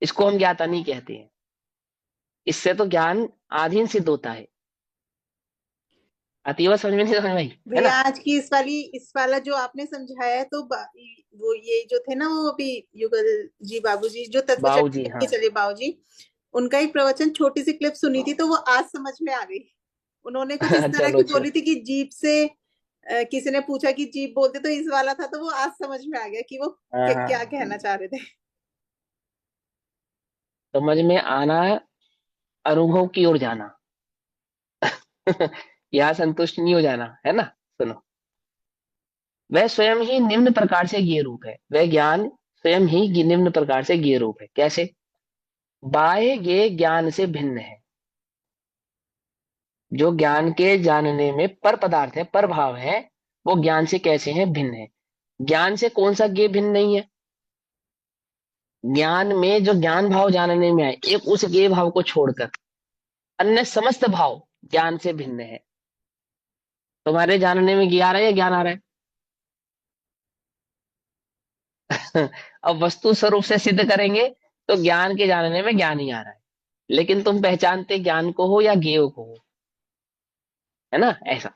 A: इसको हम ज्ञाता नहीं कहते हैं। इससे तो ज्ञान आधीन सिद्ध होता है। आती है बात समझ में? नहीं समझ में आई? है
C: भैया
A: ना?
C: आज की इस वाला जो आपने समझाया है तो वो ये जो थे ना वो अभी युगल जी बाबूजी जो तत्व चर्चा
A: बाबूजी,
C: करके
A: हाँ।
C: चले बाबूजी, उनका एक प्रवचन छोटी सी क्लिप सुनी थी तो वो आज समझ में आ गई। उन्होंने कुछ इस तरह
A: चलो
C: की
A: अच्छा।
C: बोली थी कि जीप से किसी ने पूछा कि जीप बोलते तो इस वाला था, तो वो आज समझ में आ गया कि वो
A: हाँ हाँ,
C: क्या कहना चाह रहे थे।
A: समझ में आना, अनुभव की ओर जाना। यहाँ संतुष्ट नहीं हो जाना, है ना? सुनो, वह स्वयं ही निम्न प्रकार से ज्ञेय रूप है। वह ज्ञान स्वयं ही निम्न प्रकार से ज्ञेय रूप है। कैसे? बाह्य ज्ञेय ज्ञान से भिन्न है। जो ज्ञान के जानने में पर पदार्थ है, पर भाव है, वो ज्ञान से कैसे है? भिन्न है। ज्ञान से कौन सा ज्ञेय भिन्न नहीं है? ज्ञान में जो ज्ञान भाव जानने में आए, एक उस ज्ञेय भाव को छोड़कर अन्य समस्त भाव ज्ञान से भिन्न है। तुम्हारे जानने में ज्ञान आ रहा है या ज्ञान आ रहा है? अब वस्तु स्वरूप से सिद्ध करेंगे तो ज्ञान के जानने में ज्ञान ही आ रहा है, लेकिन तुम पहचानते ज्ञान को हो या ज्ञेय को हो, है ना? ऐसा,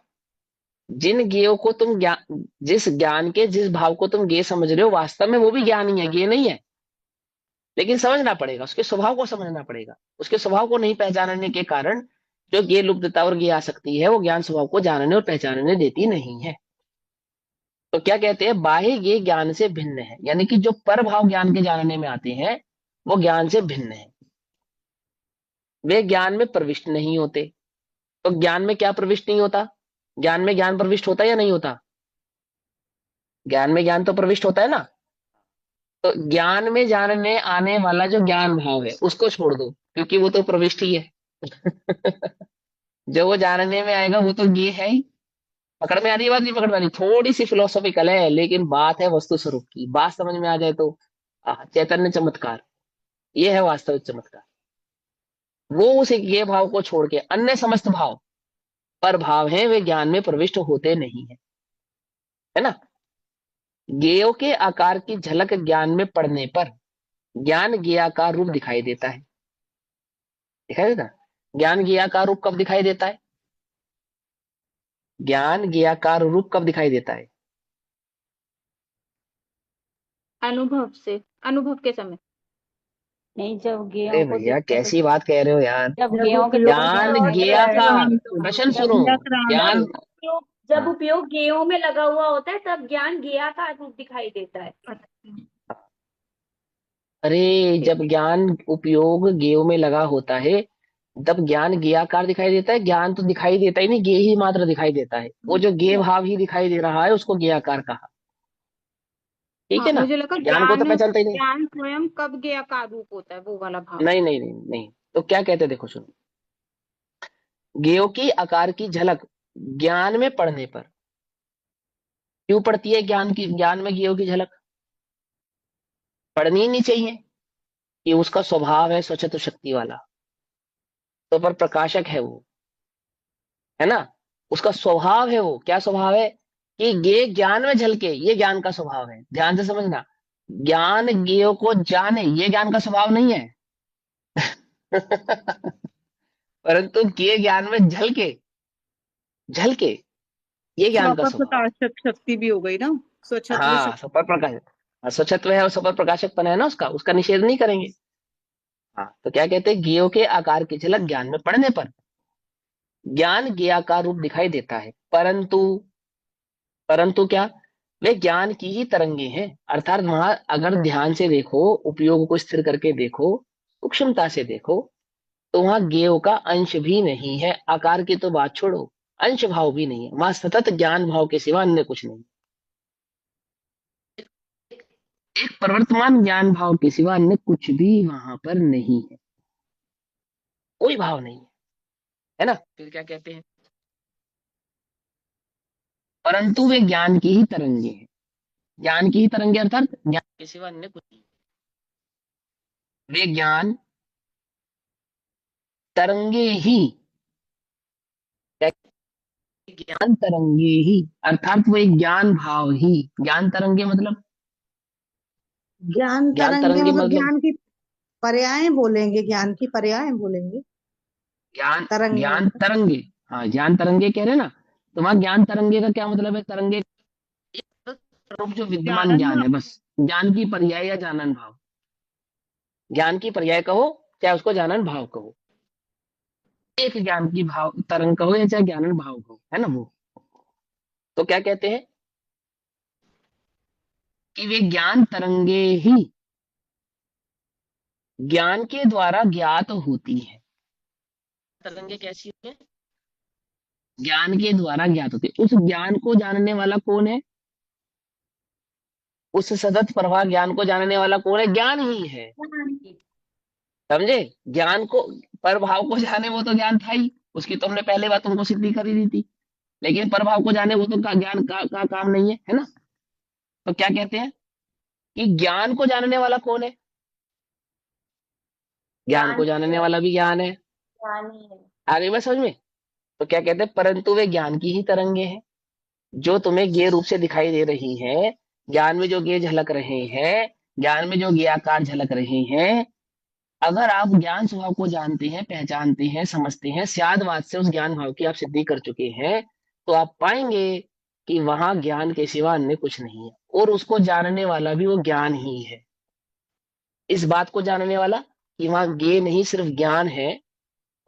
A: जिन ज्ञेयों को तुम ज्ञान, जिस ज्ञान के जिस भाव को तुम ज्ञेय समझ रहे हो, वास्तव में वो भी ज्ञान ही है, ज्ञेय नहीं है। लेकिन समझना पड़ेगा, उसके स्वभाव को समझना पड़ेगा। उसके स्वभाव को नहीं पहचानने के कारण जो ज्ञेय लुप्तता और ज्ञेय आसक्ति है, वो ज्ञान स्वभाव को जानने और पहचानने देती नहीं है। तो क्या कहते हैं? बाह्य ज्ञेय ज्ञान से भिन्न है, यानी कि जो पर भाव ज्ञान के जानने में आते हैं वो ज्ञान से भिन्न है। वे ज्ञान में प्रविष्ट नहीं होते। तो ज्ञान में क्या प्रविष्ट नहीं होता? ज्ञान में ज्ञान प्रविष्ट होता है या नहीं होता? ज्ञान में ज्ञान तो प्रविष्ट होता है ना। तो ज्ञान में जानने आने वाला जो ज्ञान भाव है उसको छोड़ दो, क्योंकि वो तो प्रविष्ट ही है। जो वो जानने में आएगा वो तो ये है ही। पकड़ में आ रही है बात? नहीं पकड़ में आ रही? थोड़ी सी फिलोसॉफिकल है, लेकिन बात है वस्तु स्वरूप की। बात समझ में आ जाए तो चैतन्य चमत्कार, ये है वास्तविक चमत्कार। वो उस ये भाव को छोड़ के अन्य समस्त भाव पर भाव हैं, वे ज्ञान में प्रविष्ट होते नहीं है, है ना? ज्ञेयों के आकार की झलक ज्ञान में पड़ने पर ज्ञान ज्ञेयाकार रूप दिखाई देता है। दिखाई देता? ज्ञान ज्ञेयाकार रूप कब दिखाई देता है? ज्ञान ज्ञेयाकार रूप कब दिखाई देता है?
B: अनुभव से, अनुभव के समय।
D: नहीं, जब
A: अरे
D: गेयों को
A: भैया
D: देखते
A: कैसी बात कह रहे हो यार।
D: जब
C: जब
D: गेयों के
C: उपयोग
D: लोगों
C: में
A: ज्ञान
C: और
A: ज्ञेयाकार, प्रश्न
C: जब
A: सुनो।
C: निराक्रांति
A: ज्ञान,
B: जब
A: हाँ,
B: उपयोग गेयों में लगा हुआ होता है तब ज्ञान गेया का रूप दिखाई देता है।
A: अरे जब ज्ञान उपयोग ज्ञेय में लगा होता है तब ज्ञान ज्ञेयाकार दिखाई देता है। ज्ञान तो दिखाई देता ही नहीं, ज्ञेय ही मात्र दिखाई देता है। वो जो ज्ञेय भाव ही दिखाई दे रहा है उसको ज्ञेयाकार कहा। ठीक
B: हाँ,
A: है ना?
B: मुझे लगा
A: ज्ञान को तो
B: ज्ञान
A: पहचानता ही नहीं।
B: ज्ञान स्वयं कब गेया का रूप होता है, वो वाला भाव।
A: नहीं नहीं नहीं नहीं, तो क्या कहते हैं देखो सुनो, ज्ञेयों की आकार की झलक ज्ञान में पड़ने पर क्यों पड़ती है? ज्ञान में ज्ञेयों की झलक पड़नी ही नहीं चाहिए, कि उसका स्वभाव है स्वच्छत्व शक्ति वाला, तो पर प्रकाशक है वो, है ना? उसका स्वभाव है, वो क्या स्वभाव है? कि ये ज्ञान में झलके, ये ज्ञान का स्वभाव है। ध्यान से समझना, ज्ञान ज्ञेय को जाने ये ज्ञान का स्वभाव नहीं है। परंतु ज्ञेय ज्ञान में झलके, झलके ये ज्ञान का
C: स्वपर
A: स्वभाव है।
C: प्रकाशक शक्ति भी हो गई ना, स्वच्छत्व
A: हाँ,
C: शक्ति।
A: सपर प्रकाश, हाँ, स्वच्छत्व है और सपर प्रकाशकपन है ना, उसका उसका निषेध नहीं करेंगे। हाँ, तो क्या कहते हैं? ज्ञेयों के आकार की झलक ज्ञान में पड़ने पर ज्ञान ज्ञेयाकार रूप दिखाई देता है, परंतु, परंतु क्या? वे ज्ञान की ही तरंगे हैं। अर्थात वहां अगर ध्यान से देखो, उपयोग को स्थिर करके देखो, सूक्ष्मता से देखो, तो वहां ज्ञेय का अंश भी नहीं है। आकार की तो बात छोड़ो, अंश भाव भी नहीं है वहां। सतत ज्ञान भाव के सिवा अन्य कुछ नहीं। एक प्रवर्तमान ज्ञान भाव के सिवा अन्य कुछ भी वहां पर नहीं है। कोई भाव नहीं है ना? फिर क्या कहते हैं? परंतु वे ज्ञान की ही तरंगे हैं। ज्ञान की ही तरंगे अर्थात ज्ञान के सिवा अन्य कुछ नहीं। वे ज्ञान तरंगे ही, क्या, ज्ञान तरंगे ही, अर्थात वो एक ज्ञान भाव ही। ज्ञान तरंगे मतलब,
E: ज्ञान
A: ज्ञान
E: तरंगे
A: तरंगे
E: मतलब
A: मतलब
E: ज्ञान की पर्याय बोलेंगे, ज्ञान की पर्याय बोलेंगे।
A: ज्ञान,
E: तरंगे
A: ज्ञान
E: मतलब
A: तरंगे। हाँ, ज्ञान तरंगे कह रहे ना, तो वहां ज्ञान तरंगे का क्या मतलब है? तरंगे रूप जो विद्यमान ज्ञान है, बस ज्ञान की पर्याय या जानन भाव। ज्ञान की पर्याय कहो चाहे उसको जानन भाव कहो, एक ज्ञान की भाव तरंग कहो या चाहे ज्ञानन भाव कहो, है ना वो। तो क्या कहते हैं कि वे ज्ञान तरंगे ही ज्ञान के द्वारा ज्ञात होती है। तरंगे कैसी है? ज्ञान के द्वारा ज्ञात होती है। उस ज्ञान को जानने वाला कौन है? उस सतत प्रवाह ज्ञान को जानने वाला कौन है? ज्ञान ही है। समझे? ज्ञान को, प्रभाव को जाने वो तो ज्ञान था ही, उसकी तो हमने पहले बात तुमको सिद्धि कर ही दी थी। लेकिन प्रभाव को जाने वो तो ज्ञान का काम नहीं है ना। तो क्या कहते हैं कि ज्ञान को जानने वाला कौन है? ज्ञान
B: ज्ञान
A: को जानने वाला भी ज्ञान है।
B: ज्ञान ही है।
A: आगे बात समझ में? तो क्या कहते हैं, परंतु वे ज्ञान की ही तरंगे हैं, जो तुम्हें ज्ञेय रूप से दिखाई दे रही है। ज्ञान में जो ज्ञेय झलक रहे हैं, ज्ञान में जो ज्ञेयाकार झलक रहे हैं, अगर आप ज्ञान स्वभाव को जानते हैं, पहचानते हैं, समझते हैं, स्यादवाद से उस ज्ञान भाव की आप सिद्धि कर चुके हैं, तो आप पाएंगे कि वहां ज्ञान के सिवा अन्य कुछ नहीं है, और उसको जानने वाला भी वो ज्ञान ही है। इस बात को जानने वाला कि वहां ज्ञेय नहीं सिर्फ ज्ञान है,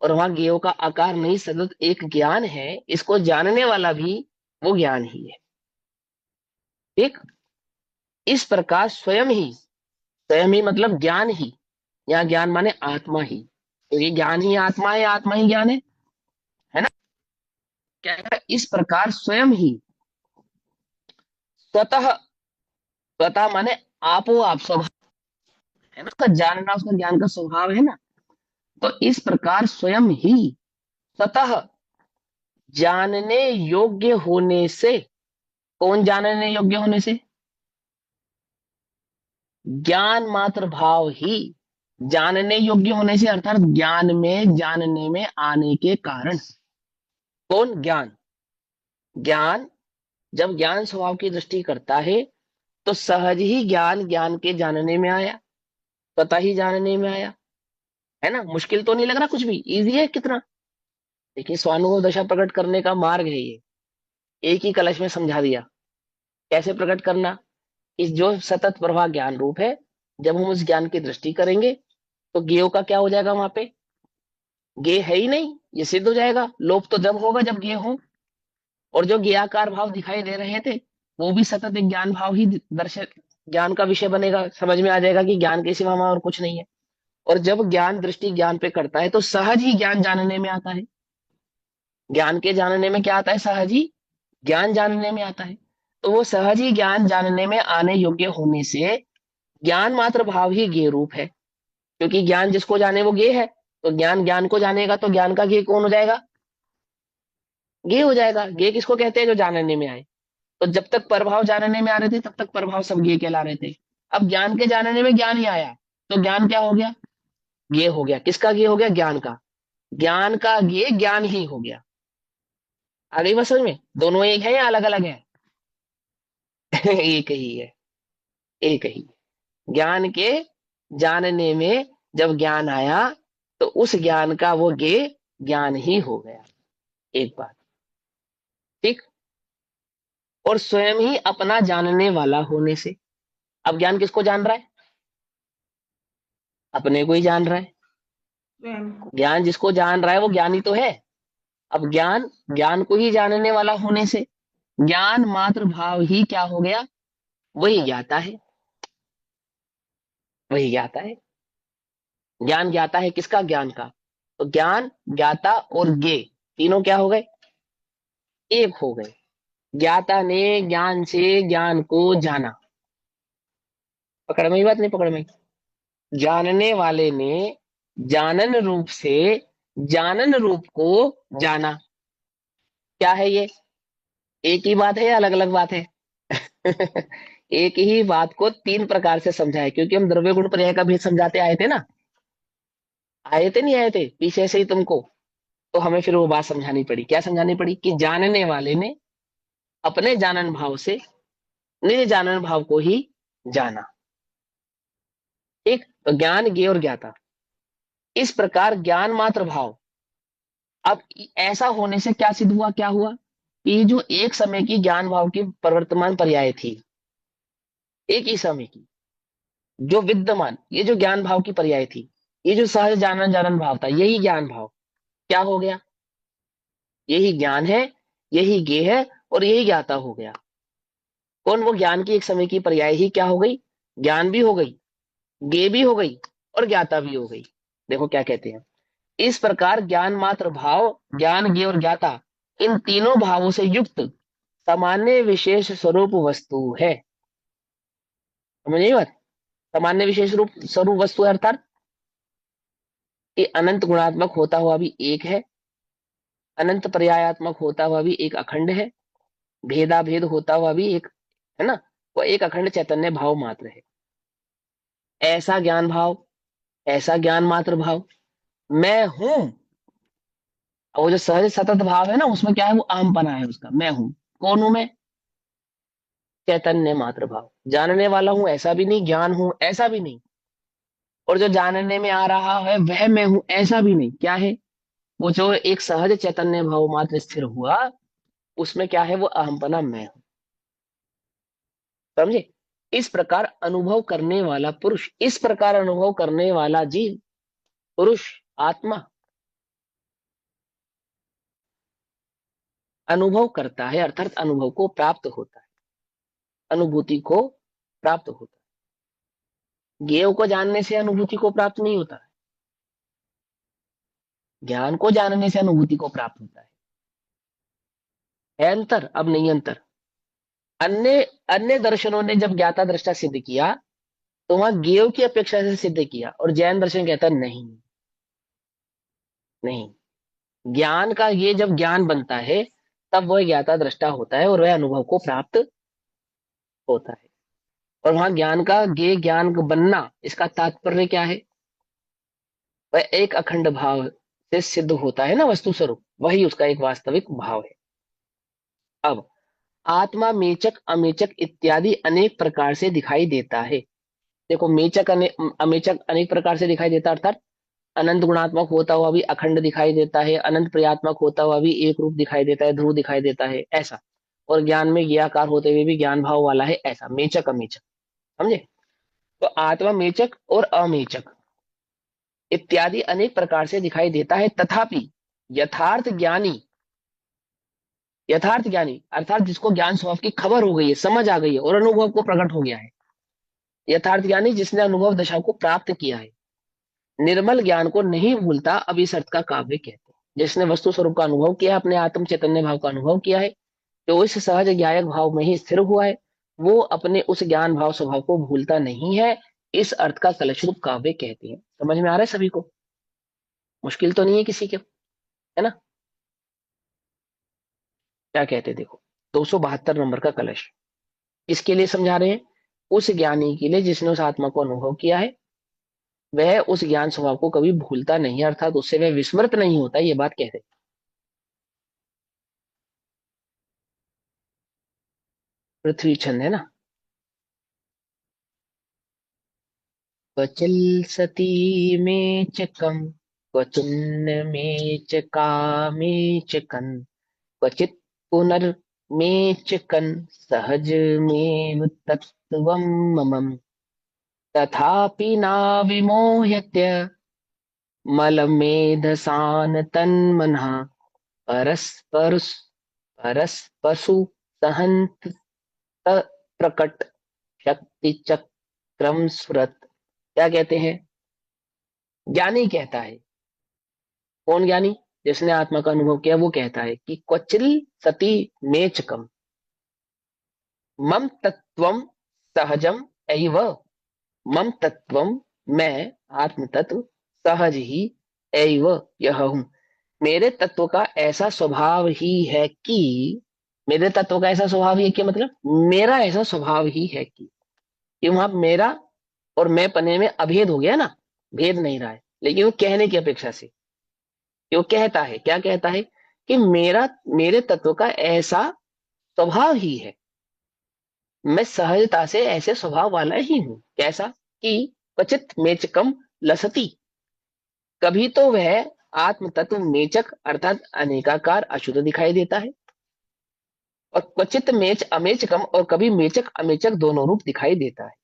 A: और वहां ज्ञेयों का आकार नहीं सतत एक ज्ञान है, इसको जानने वाला भी वो ज्ञान ही है। ठीक, इस प्रकार स्वयं ही मतलब ज्ञान ही, यहाँ ज्ञान माने आत्मा ही, तो ये ज्ञान ही आत्मा है, आत्मा ही ज्ञान है ना। क्या है? इस प्रकार स्वयं ही स्वतः, स्वतः माने आपो आप, स्वभाव है ना, उसका जानना, उसका ज्ञान का स्वभाव है ना। तो इस प्रकार स्वयं ही स्वतः जानने योग्य होने से, कौन जानने योग्य होने से? ज्ञान मात्र भाव ही जानने योग्य होने से, अर्थात ज्ञान में, जानने में आने के कारण। कौन? ज्ञान। ज्ञान जब ज्ञान स्वभाव की दृष्टि करता है, तो सहज ही ज्ञान ज्ञान के जानने में आया, पता ही जानने में आया, है ना। मुश्किल तो नहीं लग रहा, कुछ भी इजी है कितना। देखिए, स्वानुभव दशा प्रकट करने का मार्ग है ये, एक ही कलश में समझा दिया। कैसे प्रकट करना? इस जो सतत प्रवाह ज्ञान रूप है, जब हम उस ज्ञान की दृष्टि करेंगे, तो ज्ञेय का क्या हो जाएगा? वहां पे ज्ञेय है ही नहीं, ये सिद्ध हो जाएगा। लोप तो जब होगा जब ज्ञेय हो, और जो ज्ञेयाकार भाव दिखाई दे रहे थे, वो भी सतत एक ज्ञान भाव ही दर्शक ज्ञान का विषय बनेगा। समझ में आ जाएगा कि ज्ञान के सिवा वहां और कुछ नहीं है। और जब ज्ञान दृष्टि ज्ञान पे करता है, तो सहज ही ज्ञान जानने में आता है। ज्ञान के जानने में क्या आता है? सहज ही ज्ञान जानने में आता है। तो वो सहज ही ज्ञान जानने में आने योग्य होने से ज्ञान मात्र भाव ही ज्ञेय रूप है, क्योंकि ज्ञान जिसको जाने वो ज्ञेय है। तो ज्ञान ज्ञान को जानेगा, तो ज्ञान का ज्ञेय कौन हो जाएगा? ज्ञेय हो जाएगा। ज्ञेय किसको कहते हैं? जो जानने में आए। तो जब तक प्रभाव जानने में आ रहे थे, तब तक प्रभाव सब ज्ञेय कहला रहे थे। अब ज्ञान के जानने में ज्ञान ही आया, तो ज्ञान क्या हो गया? ज्ञेय हो गया। किसका ज्ञेय हो गया? ज्ञान का। ज्ञान का ज्ञेय ज्ञान ही हो गया। आ गई बात समझ में? दोनों एक है या अलग अलग है? एक ही है, एक ही। ज्ञान के जानने में जब ज्ञान आया, तो उस ज्ञान का वो ज्ञेय ज्ञान ही हो गया। एक बात। ठीक। और स्वयं ही अपना जानने वाला होने से, अब ज्ञान किसको जान रहा है? अपने को ही जान रहा है।
C: स्वयं को।
A: ज्ञान जिसको जान रहा है वो ज्ञानी तो है। अब ज्ञान ज्ञान को ही जानने वाला होने से ज्ञान मात्र भाव ही क्या हो गया? वही ज्ञाता है, वही ज्ञाता है। ज्ञान ज्ञाता है किसका? ज्ञान का। तो ज्ञान ज्ञाता और ज्ञेय तीनों क्या हो गए? एक हो गए। ज्ञाता ने ज्ञान से ज्ञान को जाना। पकड़ में ही बात? नहीं पकड़ में? जानने वाले ने जानन रूप से जानन रूप को जाना। क्या है ये? एक ही बात है या अलग अलग बात है? एक ही बात को तीन प्रकार से समझा है, क्योंकि हम द्रव्य गुण पर्याय का भेद समझाते आए थे ना, आए थे नहीं आए थे पीछे से ही तुमको। तो हमें फिर वो बात समझानी पड़ी। क्या समझानी पड़ी? कि जानने वाले ने अपने जानन भाव से निज जानन भाव को ही जाना। ठीक, तो ज्ञान ज्ञेय और ज्ञाता, इस प्रकार ज्ञान मात्र भाव। अब ऐसा होने से क्या सिद्ध हुआ, क्या हुआ? कि जो एक समय की ज्ञान भाव की प्रवर्तमान पर्याय थी, एक ही समय की जो विद्यमान, ये जो ज्ञान भाव की पर्याय थी, ये जो सहज जानन जानन भाव था, यही ज्ञान भाव क्या हो गया? यही ज्ञान है, यही ज्ञेय है और यही ज्ञाता हो गया। कौन? वो ज्ञान की एक समय की पर्याय ही क्या हो गई? ज्ञान भी हो गई, ज्ञेय भी हो गई और ज्ञाता भी हो गई। देखो क्या कहते हैं, इस प्रकार ज्ञान मात्र भाव, ज्ञान ज्ञेय और ज्ञाता, इन तीनों भावों से युक्त सामान्य विशेष स्वरूप वस्तु है। समझ नहीं बात? सामान्य विशेष रूप स्वरूप वस्तु है, अर्थात ये अनंत गुणात्मक होता हुआ भी एक है, अनंत पर्यायात्मक होता हुआ भी एक अखंड है, भेदा भेद होता हुआ भी एक है ना, वो एक अखंड चैतन्य भाव मात्र है। ऐसा ज्ञान भाव, ऐसा ज्ञान मात्र भाव मैं हूं। और वो जो सहज सतत भाव है ना, उसमें क्या है? वो आमपना है उसका, मैं हूं। कौन हूं मैं? चैतन्य मात्र भाव। जानने वाला हूं ऐसा भी नहीं, ज्ञान हूं ऐसा भी नहीं, और जो जानने में आ रहा है वह मैं हूं ऐसा भी नहीं। क्या है? वो जो एक सहज चैतन्य भाव मात्र स्थिर हुआ, उसमें क्या है? वो अहमपना, मैं हूं। समझे? इस प्रकार अनुभव करने वाला पुरुष, इस प्रकार अनुभव करने वाला जीव, पुरुष, आत्मा अनुभव करता है, अर्थात अनुभव को प्राप्त होता है, अनुभूति को प्राप्त होता है। ज्ञेय को जानने से अनुभूति को प्राप्त नहीं होता है, ज्ञान को जानने से अनुभूति को प्राप्त होता है अंतर? अब नहीं अंतर। अन्य अन्य दर्शनों ने जब ज्ञाता दृष्टा सिद्ध किया, तो वहां ज्ञेय की अपेक्षा से सिद्ध किया, और जैन दर्शन कहता नहीं, नहीं, ज्ञान का ये जब ज्ञान बनता है, तब वह ज्ञाता दृष्टा होता है और वह अनुभव को प्राप्त होता है। और वहां ज्ञान का ज्ञेय ज्ञान बनना, इसका तात्पर्य क्या है? वह एक अखंड भाव से सिद्ध होता है ना, वस्तु स्वरूप, वही उसका एक वास्तविक भाव है। अब आत्मा मेचक अमेचक इत्यादि अनेक प्रकार से दिखाई देता है। देखो, मेचक अमेचक अनेक प्रकार से दिखाई देता है, अर्थात अनंत गुणात्मक होता हुआ भी अखंड दिखाई देता है, अनंत क्रियात्मक होता हुआ भी एक रूप दिखाई देता है, ध्रुव दिखाई देता है, ऐसा। और ज्ञान में ज्ञाकार होते हुए भी ज्ञान भाव वाला है, ऐसा मेचक अमेचक। समझे? तो आत्मा मेचक और अमेचक इत्यादि अनेक प्रकार से दिखाई देता है, तथापि यथार्थ ज्ञानी, यथार्थ ज्ञानी अर्थात जिसको ज्ञान स्वभाव की खबर हो गई है, समझ आ गई है और अनुभव को प्रकट हो गया है, यथार्थ ज्ञानी जिसने अनुभव दशा को प्राप्त किया है, निर्मल ज्ञान को नहीं भूलता। अब इस अर्थ का काव्य कहते हैं, जिसने वस्तु स्वरूप का अनुभव किया है, अपने आत्म चैतन्य भाव का अनुभव किया है, जो इस सहज ज्ञायक भाव में ही स्थिर हुआ है, वो अपने उस ज्ञान भाव स्वभाव को भूलता नहीं है। इस अर्थ का कलश रूप काव्य कहते हैं। समझ में आ रहा है सभी को? मुश्किल तो नहीं है किसी के, है ना? क्या कहते हैं देखो, 272 नंबर का कलश किसके लिए समझा रहे हैं? उस ज्ञानी के लिए जिसने उस आत्मा को अनुभव किया है, वह उस ज्ञान स्वभाव को कभी भूलता नहीं, अर्थात उससे वह विस्मृत नहीं होता, ये बात कहते हैं। पृथ्वी छंद है ना। क्वचिल सती में चकम, क्वचिन्न में चकामे चकन, क्वचित पुनर्मेचकन सहज में तत्वम ममम, तथापि ना विमोह्यत्य मलमेधसान तन्मनः, परस्पर परस्पसु सहंत प्रकट शक्ति चक्रम स्फुरत। क्या कहते हैं? ज्ञानी कहता है, कौन ज्ञानी? जिसने आत्मा का अनुभव किया, वो कहता है कि क्वचिल सती मेचकम मम तत्वम सहजम एव, मम तत्वम मैं आत्म तत्व, सहज ही एव यह हूं, मेरे तत्व का ऐसा स्वभाव ही है कि मेरे तत्व का ऐसा स्वभाव ही है कि मतलब मेरा ऐसा स्वभाव ही है कि वहां मेरा और मैं पने में अभेद हो गया ना, भेद नहीं रहा है, लेकिन वो कहने की अपेक्षा से कि वो कहता है, क्या कहता है कि मेरे तत्व का ऐसा स्वभाव ही है, मैं सहजता से ऐसे स्वभाव वाला ही हूं। कैसा कि क्वचित मेचकम लसती, कभी तो वह आत्म तत्व मेचक अर्थात अनेकाकार अशुद्ध दिखाई देता है, और क्वचित मेच अमेचकम, और कभी मेचक अमेचक दोनों रूप दिखाई देता है।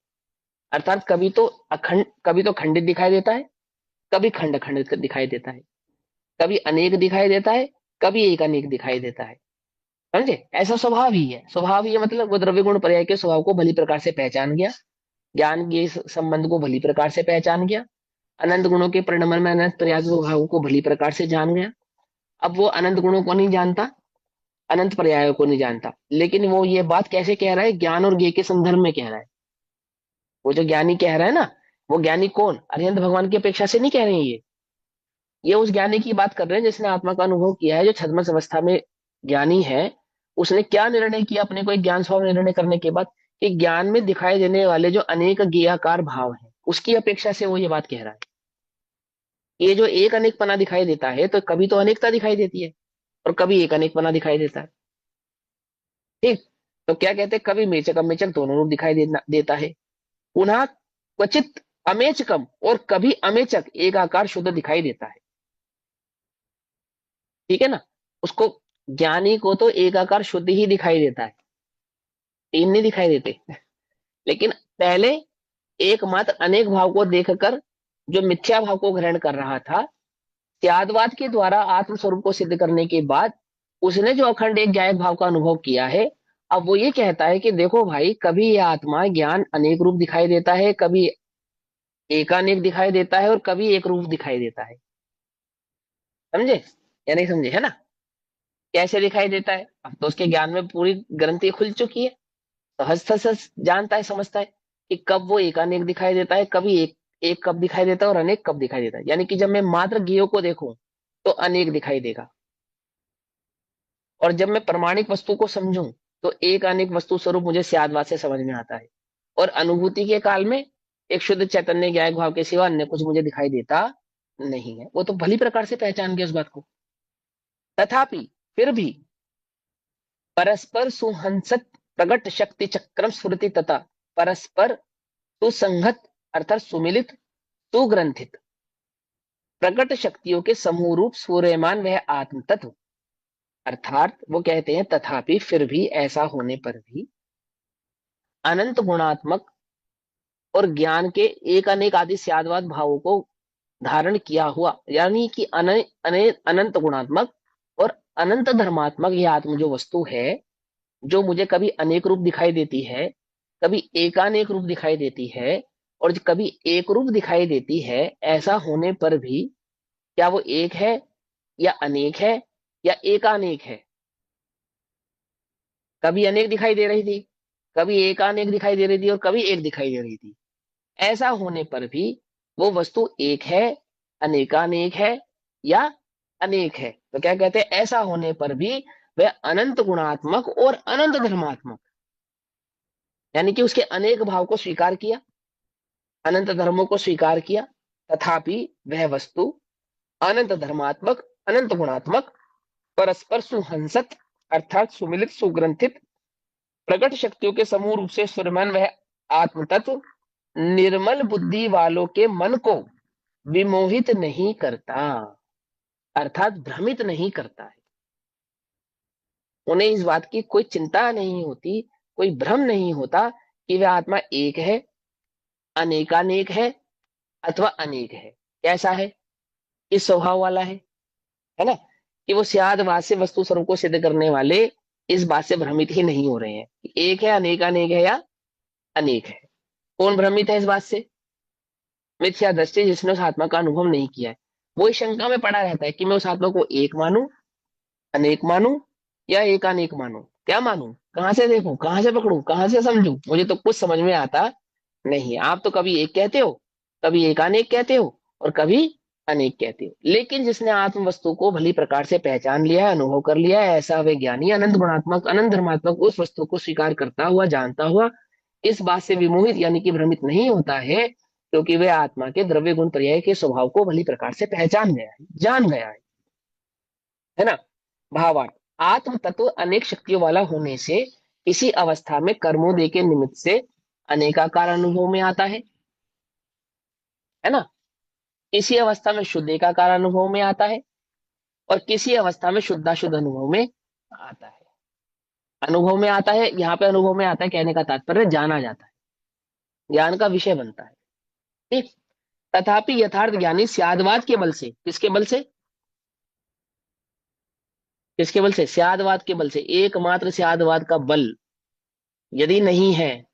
A: अर्थात कभी तो खंडित दिखाई देता है, कभी खंड खंडित दिखाई देता है, कभी अनेक दिखाई देता है, कभी एक अनेक दिखाई देता है। समझे, ऐसा स्वभाव ही है। स्वभाव ही है मतलब वो द्रव्य गुण पर्याय के स्वभाव को भली प्रकार से पहचान गया, ज्ञान के इस संबंध को भली प्रकार से पहचान गया, अनंत गुणों के परिणमन में अनंत पर्याय भावों को भली प्रकार से जान गया। अब वो अनंत गुणों को नहीं जानता, अनंत पर्यायों को नहीं जानता, लेकिन वो ये बात कैसे कह रहा है, ज्ञान और ज्ञ के संदर्भ में कह रहा है। वो जो ज्ञानी कह रहा है ना, वो ज्ञानी कौन, अरिहंत भगवान की अपेक्षा से नहीं कह रहे हैं ये उस ज्ञानी की बात कर रहे हैं जिसने आत्मा का अनुभव किया है, जो छद्मस अवस्था में ज्ञानी है। उसने क्या निर्णय किया अपने को एक ज्ञान स्वभाव निर्णय करने के बाद, कि ज्ञान में दिखाई देने वाले जो अनेक ज्ञेयाकार भाव हैं उसकी अपेक्षा से वो ये बात कह रहा है। ये जो एक अनेकपना दिखाई देता है, तो कभी तो अनेकता दिखाई देती है और कभी एक अनेकपना दिखाई देता है। ठीक, तो क्या कहते हैं, कभी मेचक अमेचक दोनों रूप दिखाई देता है, पुनः क्वचित अमेचकम, और कभी अमेचक एक आकार शुद्ध दिखाई देता है। ठीक है ना, उसको ज्ञानी को तो एक आकार शुद्ध ही दिखाई देता है, तीन नहीं दिखाई देते। लेकिन पहले एकमात्र अनेक भाव को देखकर जो मिथ्या भाव को ग्रहण कर रहा था, त्यागवाद के द्वारा आत्म स्वरूप को सिद्ध करने के बाद उसने जो अखंड एक ज्ञायक भाव का अनुभव किया है, अब वो ये कहता है कि देखो भाई, कभी ये आत्मा ज्ञान अनेक रूप दिखाई देता है, कभी एकानेक दिखाई देता है, और कभी एक रूप दिखाई देता है। समझे या नहीं समझे, है ना। कैसे दिखाई देता है, अब तो उसके ज्ञान में पूरी ग्रंथि खुल चुकी है, तो हस्त जानता है, समझता है कि कब वो एकानेक दिखाई देता है, कभी एक एक कब दिखाई देता है और अनेक कब दिखाई देता है। यानी कि जब मैं मात्र ज्ञेयों को देखूं तो अनेक दिखाई देगा, और जब मैं प्रमाणिक वस्तु को समझूं तो एक अनेक वस्तु स्वरूप मुझे स्यादवाद से समझ में आता है, और अनुभूति के काल में एक शुद्ध चैतन्य ज्ञायक भाव के सिवा अन्य कुछ मुझे दिखाई देता नहीं है। वो तो भली प्रकार से पहचान गया उस बात को। तथापि फिर भी परस्पर सुहंसत प्रगट शक्ति चक्रम स्फुरति तथा परस्पर सुसंगत अर्थात सुमिलित सुग्रंथित प्रकट शक्तियों के समूह रूप सूर्यमान वह आत्म तत्व, अर्थात वो कहते हैं तथापि फिर भी, ऐसा होने पर भी अनंत गुणात्मक और ज्ञान के एक अनेक आदि स्यादवाद भावों को धारण किया हुआ, यानी कि अनंत गुणात्मक और अनंत धर्मात्मक यह आत्म जो वस्तु है, जो मुझे कभी अनेक रूप दिखाई देती है, कभी एकानेक रूप दिखाई देती है, और कभी एक रूप दिखाई देती है, ऐसा होने पर भी क्या वो एक है या अनेक है या एकानेक है। कभी अनेक दिखाई दे रही थी, कभी एकानेक दिखाई दे रही थी, और कभी एक दिखाई दे रही थी। ऐसा होने पर भी वो वस्तु एक है, अनेकानेक है या अनेक है। तो क्या कहते हैं, ऐसा होने पर भी वह अनंत गुणात्मक और अनंत धर्मात्मक, यानी कि उसके अनेक भाव को स्वीकार किया, अनंत धर्मों को स्वीकार किया, तथापि वह वस्तु अनंत धर्मात्मक अनंत गुणात्मक परस्पर सुहंसत अर्थात सुमिलित सुग्रंथित प्रकट शक्तियों के समूह रूप से सूर्यमान वह आत्म तत्व निर्मल बुद्धि वालों के मन को विमोहित नहीं करता, अर्थात भ्रमित नहीं करता है। उन्हें इस बात की कोई चिंता नहीं होती, कोई भ्रम नहीं होता कि वह आत्मा एक है, अनेकानेक है अथवा अनेक है। कैसा है, इस स्वभाव वाला है ना, कि वो स्यादवाद से वस्तु स्वरूप को सिद्ध करने वाले इस बात से भ्रमित ही नहीं हो रहे हैं कि एक है, अनेकानेक है या अनेक है। कौन भ्रमित है इस बात से, मिथ्या दृष्टि, जिसने उस आत्मा का अनुभव नहीं किया है। वो इस शंका में पड़ा रहता है कि मैं उस आत्मा को एक मानूं, अनेक मानूं या एकानेक मानूं, क्या मानूं, कहां से देखूं, कहां से पकड़ूं, कहां से समझूं, मुझे तो कुछ समझ में आता नहीं। आप तो कभी एक कहते हो, कभी एकानेक कहते हो, और कभी अनेक कहते हो। लेकिन जिसने आत्म वस्तु को भली प्रकार से पहचान लिया है, अनुभव कर लिया है, ऐसा वे ज्ञानी अनंत गुणात्मक अनंत धर्मात्मक उस वस्तु को स्वीकार करता हुआ, जानता हुआ, इस बात से विमोहित यानी कि भ्रमित नहीं होता है, क्योंकि वे आत्मा के द्रव्य गुण पर्याय के स्वभाव को भली प्रकार से पहचान गया है, जान गया है ना। भावार्थ, आत्म तत्व अनेक शक्तियों वाला होने से इसी अवस्था में कर्मोदय के निमित्त से अनेकाकार अनुभव में आता है ना। इसी अवस्था में शुद्ध एकाकार अनुभव में आता है, और किसी अवस्था में शुद्धाशुद्ध अनुभव में आता है। अनुभव में आता है, यहाँ पे अनुभव में आता है कहने का तात्पर्य जाना जाता है, ज्ञान का विषय बनता है। ठीक। तथापि यथार्थ ज्ञानी स्यादवाद के बल से, किसके बल से, किसके बल से, स्यादवाद के बल से, एकमात्र स्यादवाद का बल यदि नहीं है,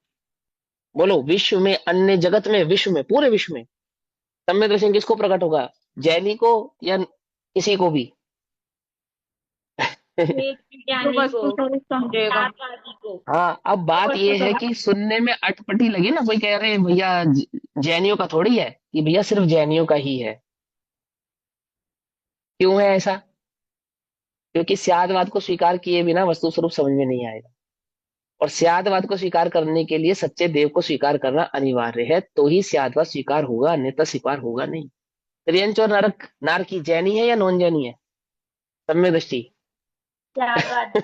A: बोलो विश्व में, अन्य जगत में, विश्व में, पूरे विश्व में सम्यक दर्शन किसको प्रकट होगा, जैनी को या किसी को भी?
B: वेद
D: जो
B: विज्ञानी
D: वस्तु
B: को,
D: स्वरूप समझेगा।
B: ज्ञानवादी को।
A: हाँ, अब बात
D: वस्तु
A: यह है
D: स्वरूप
A: कि सुनने में अटपटी लगी ना, कोई कह रहे हैं भैया जैनियों का थोड़ी है, कि भैया सिर्फ जैनियों का ही है। क्यों है ऐसा? क्योंकि स्यादवाद को स्वीकार किए बिना वस्तु स्वरूप समझ में नहीं आएगा, और स्यादवाद को स्वीकार करने के लिए सच्चे देव को स्वीकार करना अनिवार्य है, तो ही स्यादवाद स्वीकार होगा, अन्यथा स्वीकार होगा नहीं। त्रियंच और नरक नारकी जैनी है या नॉन जैनी है? सम्यक दृष्टि।
B: ज्ञानवादी।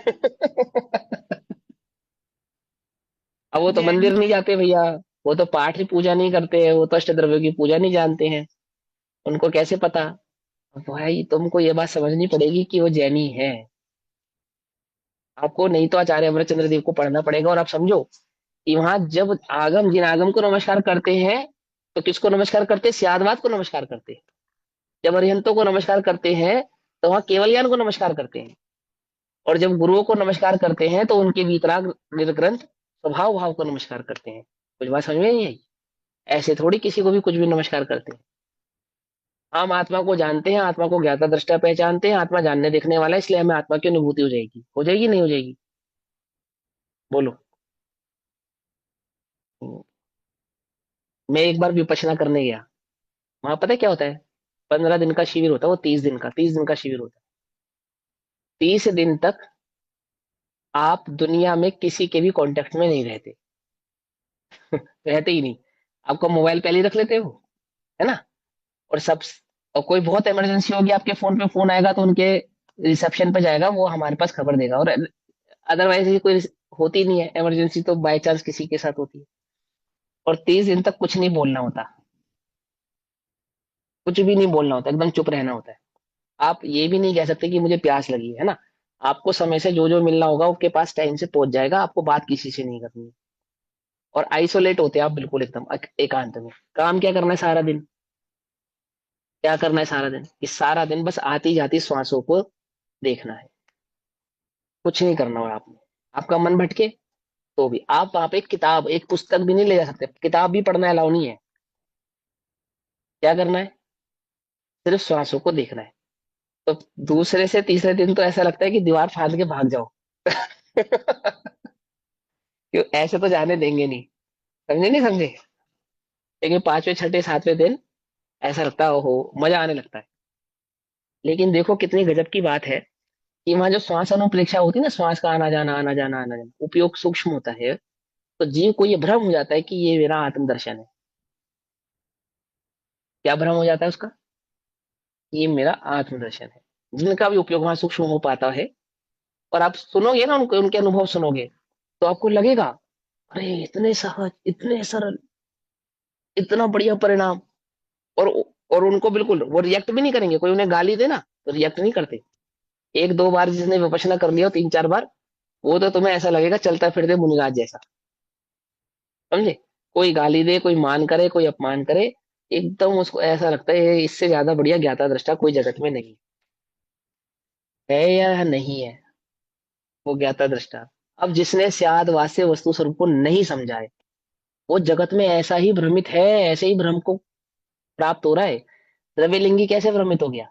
A: अब वो तो
D: जैन।
A: मंदिर नहीं जाते भैया, वो तो पाठ ही पूजा नहीं करते हैं, वो तो अष्ट द्रव्यों की पूजा नहीं जानते हैं, उनको कैसे पता? भाई तुमको ये बात समझनी पड़ेगी कि वो जैनी है। आपको नहीं तो आचार्य अमरचंद्र देव को पढ़ना पड़ेगा, और आप समझो कि वहां जब आगम जिन आगम को नमस्कार करते हैं, तो किसको नमस्कार करते हैं? स्यादवाद को नमस्कार करते हैं। जब अरिहंतों को नमस्कार करते हैं, तो वहां केवल ज्ञान को नमस्कार करते हैं, और जब गुरुओं को नमस्कार करते हैं, तो उनके वीतराग निर्ग्रंथ स्वभाव भाव को नमस्कार करते हैं। कुछ बात समझ में नहीं आई? ऐसे थोड़ी किसी को भी कुछ भी नमस्कार करते हैं। हम आत्मा को जानते हैं, आत्मा को ज्ञाता दृष्टा पहचानते हैं, आत्मा जानने देखने वाला है, इसलिए हमें आत्मा की अनुभूति हो जाएगी, हो जाएगी नहीं हो जाएगी? बोलो। मैं एक बार विपश्यना करने गया, वहां पता है क्या होता है? 15 दिन का शिविर होता है, वो 30 दिन का शिविर होता है। 30 दिन तक आप दुनिया में किसी के भी कांटेक्ट में नहीं रहते, रहते ही नहीं। आपका मोबाइल पहले ही रख लेते हो, है ना। और सब, और कोई बहुत इमरजेंसी होगी, आपके फोन पे फोन आएगा तो उनके रिसेप्शन पे जाएगा, वो हमारे पास खबर देगा। और अदरवाइज कोई होती नहीं है इमरजेंसी, तो बाय चांस किसी के साथ होती है। और 30 दिन तक कुछ नहीं बोलना होता, कुछ भी नहीं बोलना होता, एकदम चुप रहना होता है। आप ये भी नहीं कह सकते कि मुझे प्यास लगी है ना। आपको समय से जो जो मिलना होगा उसके पास टाइम से पहुंच जाएगा, आपको बात किसी से नहीं करनी है। और आइसोलेट होते हैं आप बिल्कुल एकदम एकांत में। काम क्या करना है सारा दिन? क्या करना है सारा दिन? कि सारा दिन बस आती जाती श्वासों को देखना है, कुछ नहीं करना है आपने। आपका मन भटके तो भी आप वहां पे एक किताब, एक पुस्तक भी नहीं ले जा सकते, किताब भी पढ़ना अलाउ नहीं है। क्या करना है? सिर्फ श्वासों को देखना है। तो दूसरे से तीसरे दिन तो ऐसा लगता है कि दीवार फांद के भाग जाओ। क्यों? ऐसे तो जाने देंगे नहीं, समझे नहीं समझे? लेकिन 5वें 6ठे 7वें दिन ऐसा लगता है, ओहो, मजा आने लगता है। लेकिन देखो कितनी गजब की बात है कि वहां जो श्वास अनुप्रेक्षा होती है ना, श्वास का आना जाना आना जाना आना जाना, उपयोग सूक्ष्म होता है, तो जीव को ये भ्रम हो जाता है कि ये मेरा आत्मदर्शन है। क्या भ्रम हो जाता है उसका? ये मेरा आत्मदर्शन है। जिनका भी उपयोग वहां सूक्ष्म हो पाता है, और आप सुनोगे ना उनको, उनके अनुभव सुनोगे, तो आपको लगेगा अरे इतने सहज, इतने सरल, इतना बढ़िया परिणाम। और और उनको बिल्कुल वो रिएक्ट भी नहीं करेंगे, कोई उन्हें गाली दे ना तो रिएक्ट नहीं करते। एक दो बार जिसने विपश्यना कर लिया, 3 4 बार, वो तो तुम्हें ऐसा लगेगा चलता फिरते मुनिराज जैसा, समझे। कोई गाली दे, कोई मान करे, कोई अपमान करे, एकदम उसको ऐसा लगता है इससे ज्यादा बढ़िया ज्ञाता दृष्टा कोई जगत में नहीं है, या नहीं है वो ज्ञाता दृष्टा। अब जिसने स्याद वास्य वस्तु स्वरूप को नहीं समझा है, वो जगत में ऐसा ही भ्रमित है, ऐसे ही भ्रम को प्राप्त हो रहा है। द्रव्यलिंगी कैसे भ्रमित हो गया?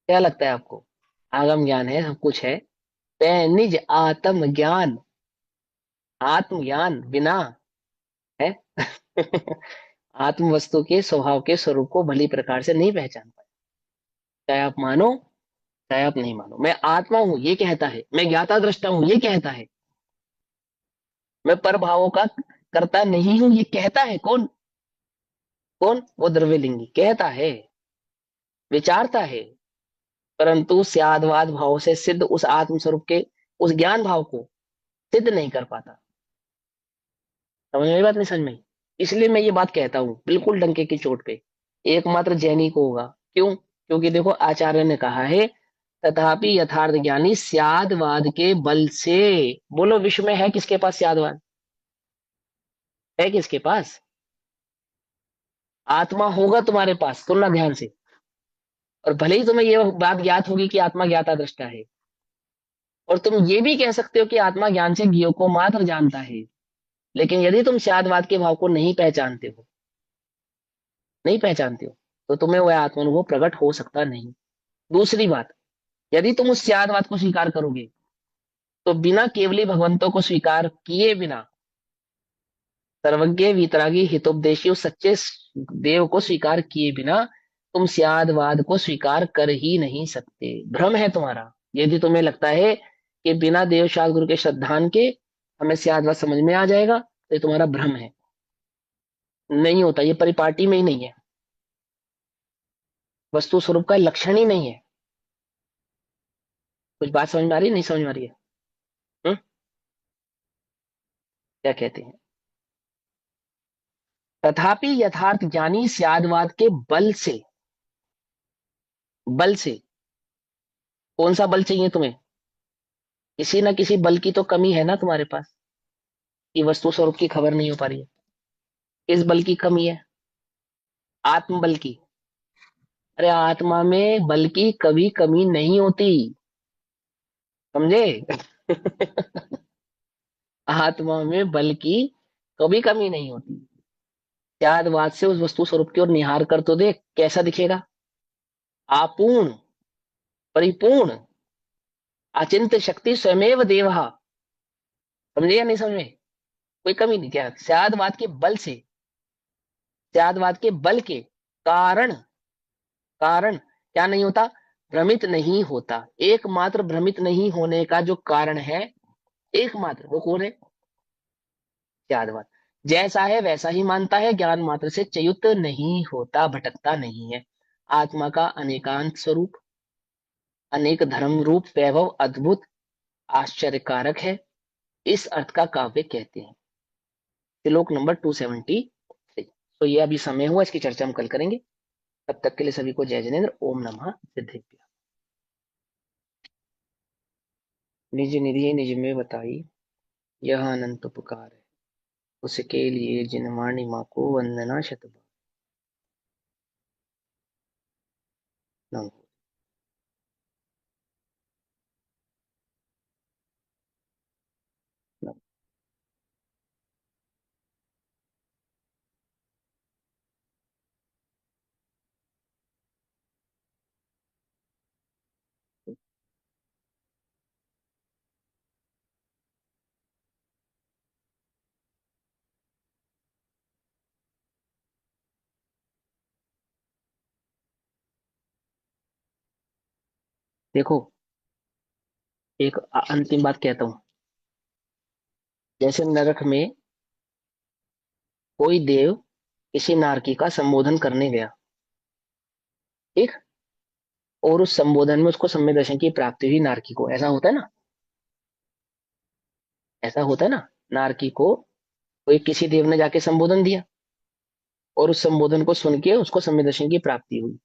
A: क्या लगता है आपको? आगम ज्ञान है, सब कुछ है, निज आत्म ज्ञान, आत्मज्ञान बिना है। आत्म वस्तु के स्वभाव के स्वरूप को भली प्रकार से नहीं पहचान पाए। चाहे आप मानो चाहे आप नहीं मानो, मैं आत्मा हूं ये कहता है, मैं ज्ञाता दृष्टा हूं ये कहता है, मैं पर भावों का करता नहीं हूं ये कहता है। कौन? कौन? वो द्रव्यलिंगी कहता है, विचारता है, परंतु स्यादवाद भाव से सिद्ध उस आत्म स्वरूप के उस ज्ञान भाव को सिद्ध नहीं कर पाता। समझ में आई बात? नहीं समझ में आई? इसलिए मैं ये बात कहता हूं बिल्कुल डंके की चोट पे, एकमात्र जैनी को होगा। क्यों? क्योंकि देखो आचार्य ने कहा है तथापि यथार्थ ज्ञानी स्यादवाद के बल से। बोलो विश्व में है किसके पास स्यादवाद? है किसके पास? आत्मा होगा तुम्हारे पास, सुनना ध्यान से। और भले ही तुम्हें यह बात ज्ञात होगी कि आत्मा ज्ञाता दृष्टा है, और तुम ये भी कह सकते हो कि आत्मा ज्ञान से ज्ञेय को मात्र जानता है, लेकिन यदि तुम स्यादवाद के भाव को नहीं पहचानते हो, नहीं पहचानते हो, तो तुम्हें वह आत्मानुभव प्रकट हो सकता नहीं। दूसरी बात, यदि तुम उस स्यादवाद को स्वीकार करोगे तो बिना केवली भगवंतों को स्वीकार किए बिना, सर्वज्ञ वितरागी हितोपदेशी उस सच्चे देव को स्वीकार किए बिना तुम स्यादवाद को स्वीकार कर ही नहीं सकते। भ्रम है तुम्हारा। यदि तुम्हें लगता है कि बिना देव शास्त्र गुरु के श्रद्धान के हमें स्यादवाद समझ में आ जाएगा, तो ये तुम्हारा भ्रम है। नहीं होता, ये परिपाटी में ही नहीं है, वस्तु स्वरूप का लक्षण ही नहीं है। कुछ बात समझ में आ रही है? नहीं समझ में आ रही है? हम्म? क्या कहते हैं? तथापि यथार्थ ज्ञानी स्यादवाद के बल से, बल से, कौन सा बल चाहिए तुम्हें? किसी ना किसी बल की तो कमी है ना तुम्हारे पास, कि वस्तु स्वरूप की खबर नहीं हो पा रही है। किस बल की कमी है? आत्म बल की। अरे आत्मा में बल की कभी कमी नहीं होती, समझे? आत्मा में बल की कभी कमी नहीं होती। त्यागवाद से उस वस्तु स्वरूप की ओर निहार कर तो देख, कैसा दिखेगा? आपूर्ण, परिपूर्ण, अचिंत्य शक्ति स्वयमेव देव। समझे या नहीं समझ में? कोई कमी नहीं। क्या त्यागवाद के बल से, त्यागवाद के बल के कारण, कारण क्या नहीं होता? भ्रमित नहीं होता। एकमात्र भ्रमित नहीं होने का जो कारण है, एकमात्र, वो कौन है? त्यागवाद। जैसा है वैसा ही मानता है, ज्ञान मात्र से च्युत नहीं होता, भटकता नहीं है। आत्मा का अनेकांत स्वरूप, अनेक धर्म रूप वैभव अद्भुत आश्चर्यकारक है, इस अर्थ का काव्य कहते हैं। श्लोक नंबर 273। तो ये अभी समय हुआ, इसकी चर्चा हम कल करेंगे। तब तक के लिए सभी को जय जिनेन्द्र। ओम नमः सिद्धेभ्य। निज निधि निज में बताई, यह अनंत उपकार है, उसके लिए जिनवाणी माँ को वंदना शतबार। नमः। देखो, एक अंतिम बात कहता हूं। जैसे नरक में कोई देव किसी नारकी का संबोधन करने गया, ठीक, और उस संबोधन में उसको सम्य दर्शन की प्राप्ति हुई नारकी को। ऐसा होता है ना? ऐसा होता है ना? नारकी को कोई किसी देव ने जाके संबोधन दिया, और उस संबोधन को सुन के उसको सम्य दर्शन की प्राप्ति हुई।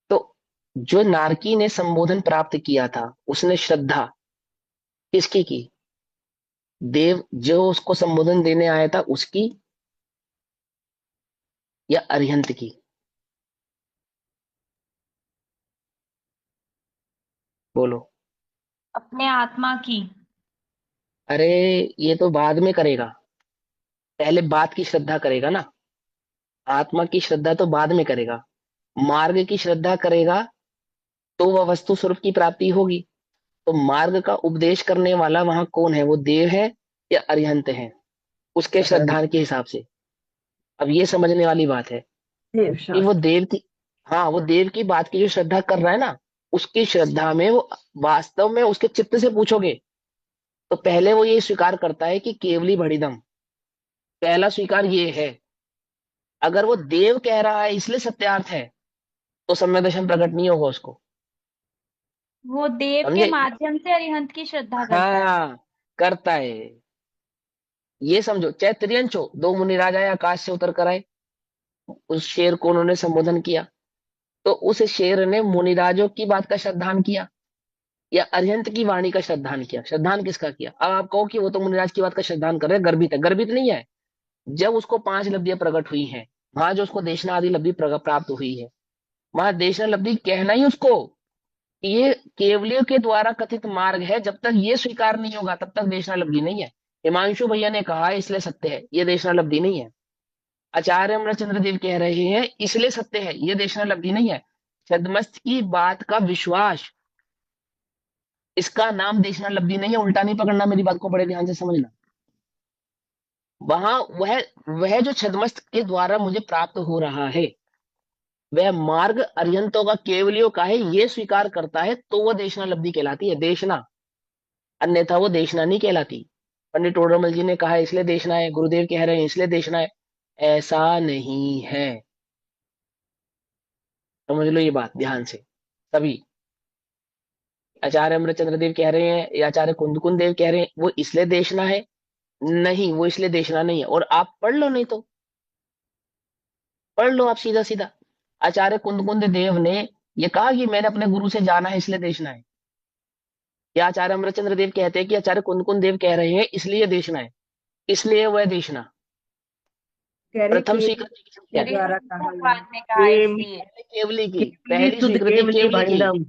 A: तो जो नारकी ने संबोधन प्राप्त किया था, उसने श्रद्धा किसकी की? देव जो उसको संबोधन देने आया था उसकी, या अरिहंत की? बोलो।
B: अपने आत्मा की।
A: अरे ये तो बाद में करेगा, पहले बात की श्रद्धा करेगा ना। आत्मा की श्रद्धा तो बाद में करेगा, मार्ग की श्रद्धा करेगा तो वह वस्तु स्वरूप की प्राप्ति होगी। तो मार्ग का उपदेश करने वाला वहां कौन है? वो देव है या अरिहंत है? उसके श्रद्धान के हिसाब से। अब ये समझने वाली बात है कि वो देव की, हाँ, वो देव की बात की जो श्रद्धा कर रहा है ना, उसकी श्रद्धा में वो वास्तव में उसके चित्त से पूछोगे तो पहले वो ये स्वीकार करता है कि केवली भड़िदम, पहला स्वीकार ये है। अगर वो देव कह रहा है इसलिए सत्यार्थ है तो सम्यक दर्शन प्रकट नहीं होगा उसको।
B: वो देव के
A: समझे?
B: माध्यम से अरिहंत की श्रद्धा करता है।
A: हाँ, करता है। ये समझो, चाहे त्रियंच हो, दो मुनिराज आए आकाश से उतर कर आए, उस शेर को उन्होंने संबोधन किया, तो उस शेर ने मुनिराजों की बात का श्रद्धान किया या अरिहंत की वाणी का श्रद्धान किया? श्रद्धान किसका किया? अब आप कहो कि वो तो मुनिराज की बात का श्रद्धान कर रहे हैं, गर्भित है। गर्भित नहीं है। जब उसको 5 लब्धियां प्रकट हुई हैं, वहां जो उसको देशना आदि लब्धि प्राप्त हुई है, वहां देशना लब्धि कहना ही उसको कि ये केवलियों के द्वारा कथित मार्ग है, जब तक ये स्वीकार नहीं होगा तब तक देशना लब्धि नहीं है। हिमांशु भैया ने कहा है इसलिए सत्य है, ये देशना लब्धि नहीं है। आचार्य अमरचंद्र देव कह रहे हैं इसलिए सत्य है, ये देशना लब्धि नहीं है। छद्मस्त की बात का विश्वास, इसका नाम देशना लब्धि नहीं है। उल्टा नहीं पकड़ना, मेरी बात को बड़े ध्यान से समझना। वहां वह जो छद्मस्त के द्वारा मुझे प्राप्त हो रहा है, वह मार्ग अरिहंतों का केवलियों का है, ये स्वीकार करता है तो वह देशना लब्धि कहलाती है, देशना। अन्यथा वो देशना नहीं कहलाती। पंडित टोडरमल जी ने कहा है इसलिए देशना है, गुरुदेव कह रहे हैं इसलिए देशना है, ऐसा नहीं है। समझ लो ये बात ध्यान से सभी। आचार्य अमृतचंद्र देव कह रहे हैं या आचार्य कुंदकुंद देव कह रहे हैं वो इसलिए देशना है, नहीं, वो इसलिए देशना नहीं है। और आप पढ़ लो, नहीं तो पढ़ लो आप सीधा सीधा। आचार्य कुंदकुंद देव ने ये कहा कि मैंने अपने गुरु से जाना है इसलिए देखना है, या आचार्य अमरचंद्र देव कहते हैं कि आचार्य कुंदकुंद देव कह रहे हैं इसलिए देखना है, इसलिए वह देखना।
E: कह रहे
A: प्रथम
E: केवली
A: स्वीकृति किसकी है?
E: द्वारा कहा
B: भगवान ने कहा इसलिए।
A: केवली की
E: केवली
A: पहली
E: शुद्ध
A: स्वीकृति,
E: केवली
A: केवली की।
E: भंडम।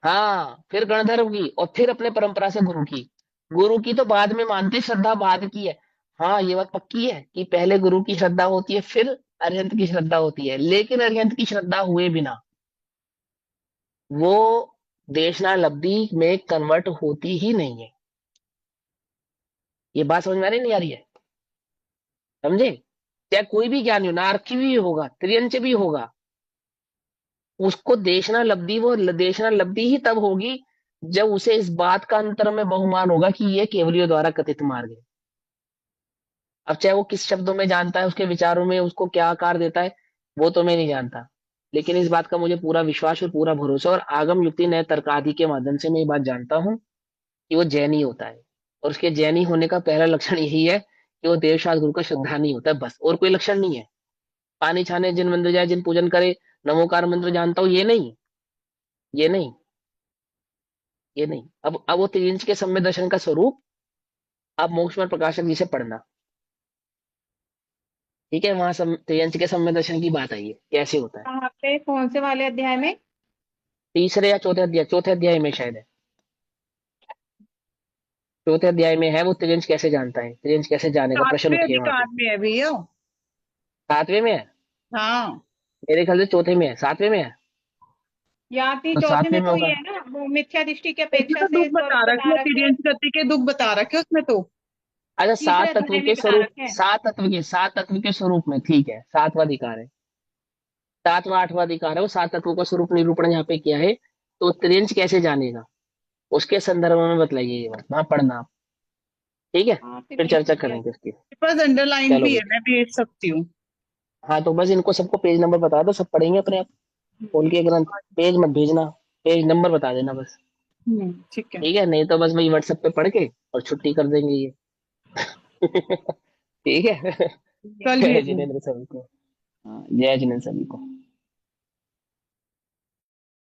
A: हाँ, फिर गणधर्व की, और फिर अपने परंपरा से गुरु की। गुरु की तो बाद में मानते, श्रद्धा बाद की है। हाँ, ये बात पक्की है कि पहले गुरु की श्रद्धा होती है फिर अरिहंत की श्रद्धा होती है, लेकिन अरिहंत की श्रद्धा हुए बिना वो देशना लब्धि में कन्वर्ट होती ही नहीं है। ये बात समझ में आ रही नहीं आ रही है? समझे? चाहे कोई भी ज्ञानी हो, नारकी भी होगा, त्रियंच भी होगा, उसको देशना लब्धि, वो देशना लब्धि ही तब होगी जब उसे इस बात का अंतर में बहुमान होगा कि ये केवलियों द्वारा कथित मार्ग है। अब चाहे वो किस शब्दों में जानता है, उसके विचारों में उसको क्या आकार देता है, वो तो मैं नहीं जानता, लेकिन इस बात का मुझे पूरा विश्वास और पूरा भरोसा, और आगम युक्ति नए तर्क आदि के माध्यम से मैं ये बात जानता हूँ कि वो जैनी होता है। और उसके जैनी होने का पहला लक्षण यही है कि वो देवशास्त्र गुरु का श्रद्धा नहीं होता है, बस, और कोई लक्षण नहीं है। पानी छाने जिन मंदिर जाए, जिन पूजन करे, नमोकार मंत्र जानता हूँ, ये नहीं, ये नहीं, ये नहीं। अब वो त्रिंच के सम्य दर्शन का स्वरूप आप मोक्षमय प्रकाशक जी से पढ़ना, ठीक है? वहां त्रियंच के सम्य दर्शन की बात आई है कैसे होता है।
F: कहाँ पे, कौन से वाले अध्याय में?
A: तीसरे या चौथे अध्याय, चौथे अध्याय में शायद है, चौथे अध्याय में है। वो त्रियंच कैसे जानता है, त्रियंच कैसे जानेगा, प्रश्न
F: सातवें
A: उठी है वहां पे।
F: अधिकार में है भैया।
A: सातवें में है?
F: हाँ,
A: मेरे ख्याल से चौथे में है, सातवें में है।
F: यहाँ भी
A: तो
F: चौथे
A: सातवें
F: में
A: में
F: तो
A: होगा।
F: ये है ना, वो मिथ्या दृष्टि की
E: उसमें
F: अपेक्षा
E: तो
F: से
E: दुख
F: स्वरूप
E: बता
F: बता
E: रखे है,
F: रखे।
E: तिर्यंत गति के दुख बता रखे उसमें तो।
A: अच्छा,
F: तीसरे
A: सात तत्व
F: अध्याय
A: के
F: में बता
A: स्वरूप,
F: रखे हैं।
A: सात तत्व के स्वरूप में, ठीक है, सातवां अधिकार है, सातवां आठवां अधिकार है, वो सात तत्वों का स्वरूप निरूपण यहाँ पे किया है। तो त्रियंच कैसे जानेगा, उसके संदर्भ में बताइए ये बात, वहां पढ़ना आप, ठीक है?
F: हाँ,
A: फिर
F: फिर
A: चर्चा करेंगे उसकी।
E: बस अंडरलाइन
A: चलो
E: भी है,
A: भाई,
E: मैं भेज सकती हूँ।
A: हाँ, तो बस इनको सबको पेज नंबर बता दो, सब पढ़ेंगे अपने आप, खोल के ग्रंथ। पेज मत भेजना, पेज नंबर बता देना बस,
E: ठीक है।
A: ठीक है? नहीं तो बस वही व्हाट्सएप पे पढ़ के और छुट्टी कर देंगे ये। ठीक है?
E: कल
A: जय
E: भेजूंगी।
A: जिनेन्द्र सभी को। हाँ, जय जिनेन्द्र सभी को।